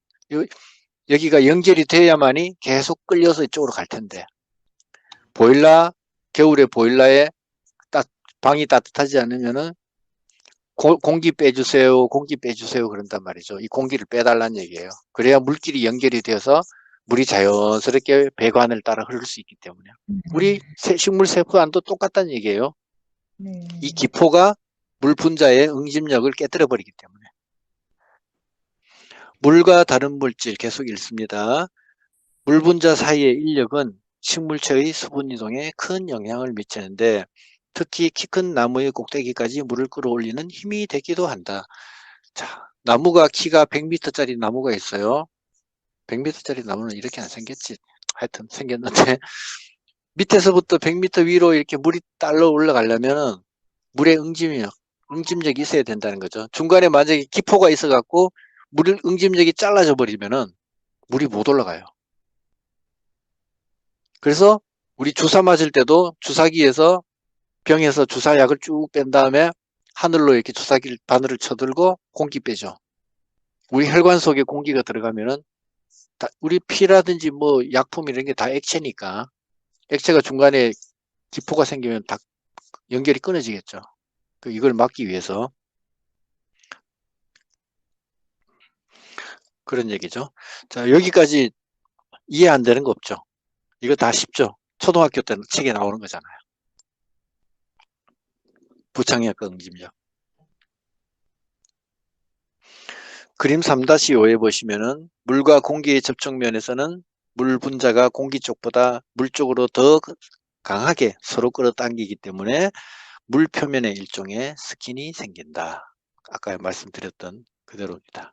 여기가 연결이 돼야만이 계속 끌려서 이쪽으로 갈 텐데, 겨울에 보일러에 방이 따뜻하지 않으면은 공기 빼주세요, 공기 빼주세요 그런단 말이죠. 이 공기를 빼달라는 얘기예요. 그래야 물끼리 연결이 되어서 물이 자연스럽게 배관을 따라 흐를 수 있기 때문에. 우리 식물 세포 안도 똑같다는 얘기예요. 네. 이 기포가 물 분자의 응집력을 깨뜨려 버리기 때문에. 물과 다른 물질 계속 읽습니다. 물 분자 사이의 인력은 식물체의 수분 이동에 큰 영향을 미치는데 특히 키 큰 나무의 꼭대기까지 물을 끌어올리는 힘이 되기도 한다. 자, 나무가 키가 100m짜리 나무가 있어요. 100m짜리 나무는 이렇게 안 생겼지. 하여튼 생겼는데 밑에서부터 100m 위로 이렇게 물이 딸려 올라가려면 물의 응집력이 있어야 된다는 거죠. 중간에 만약에 기포가 있어 갖고 물 응집력이 잘라져 버리면은 물이 못 올라가요. 그래서 우리 주사 맞을 때도 주사기에서 병에서 주사약을 쭉 뺀 다음에 하늘로 이렇게 주사기 바늘을 쳐들고 공기 빼죠. 우리 혈관 속에 공기가 들어가면은 우리 피라든지 뭐 약품 이런 게 다 액체니까 액체가 중간에 기포가 생기면 다 연결이 끊어지겠죠. 이걸 막기 위해서 그런 얘기죠. 자, 여기까지 이해 안 되는 거 없죠? 이거 다 쉽죠? 초등학교 때는 책에 나오는 거잖아요. 부착력과 응집력. 그림 3-5에 보시면은 물과 공기의 접촉면에서는 물 분자가 공기 쪽보다 물 쪽으로 더 강하게 서로 끌어당기기 때문에 물 표면에 일종의 스킨이 생긴다. 아까 말씀드렸던 그대로입니다.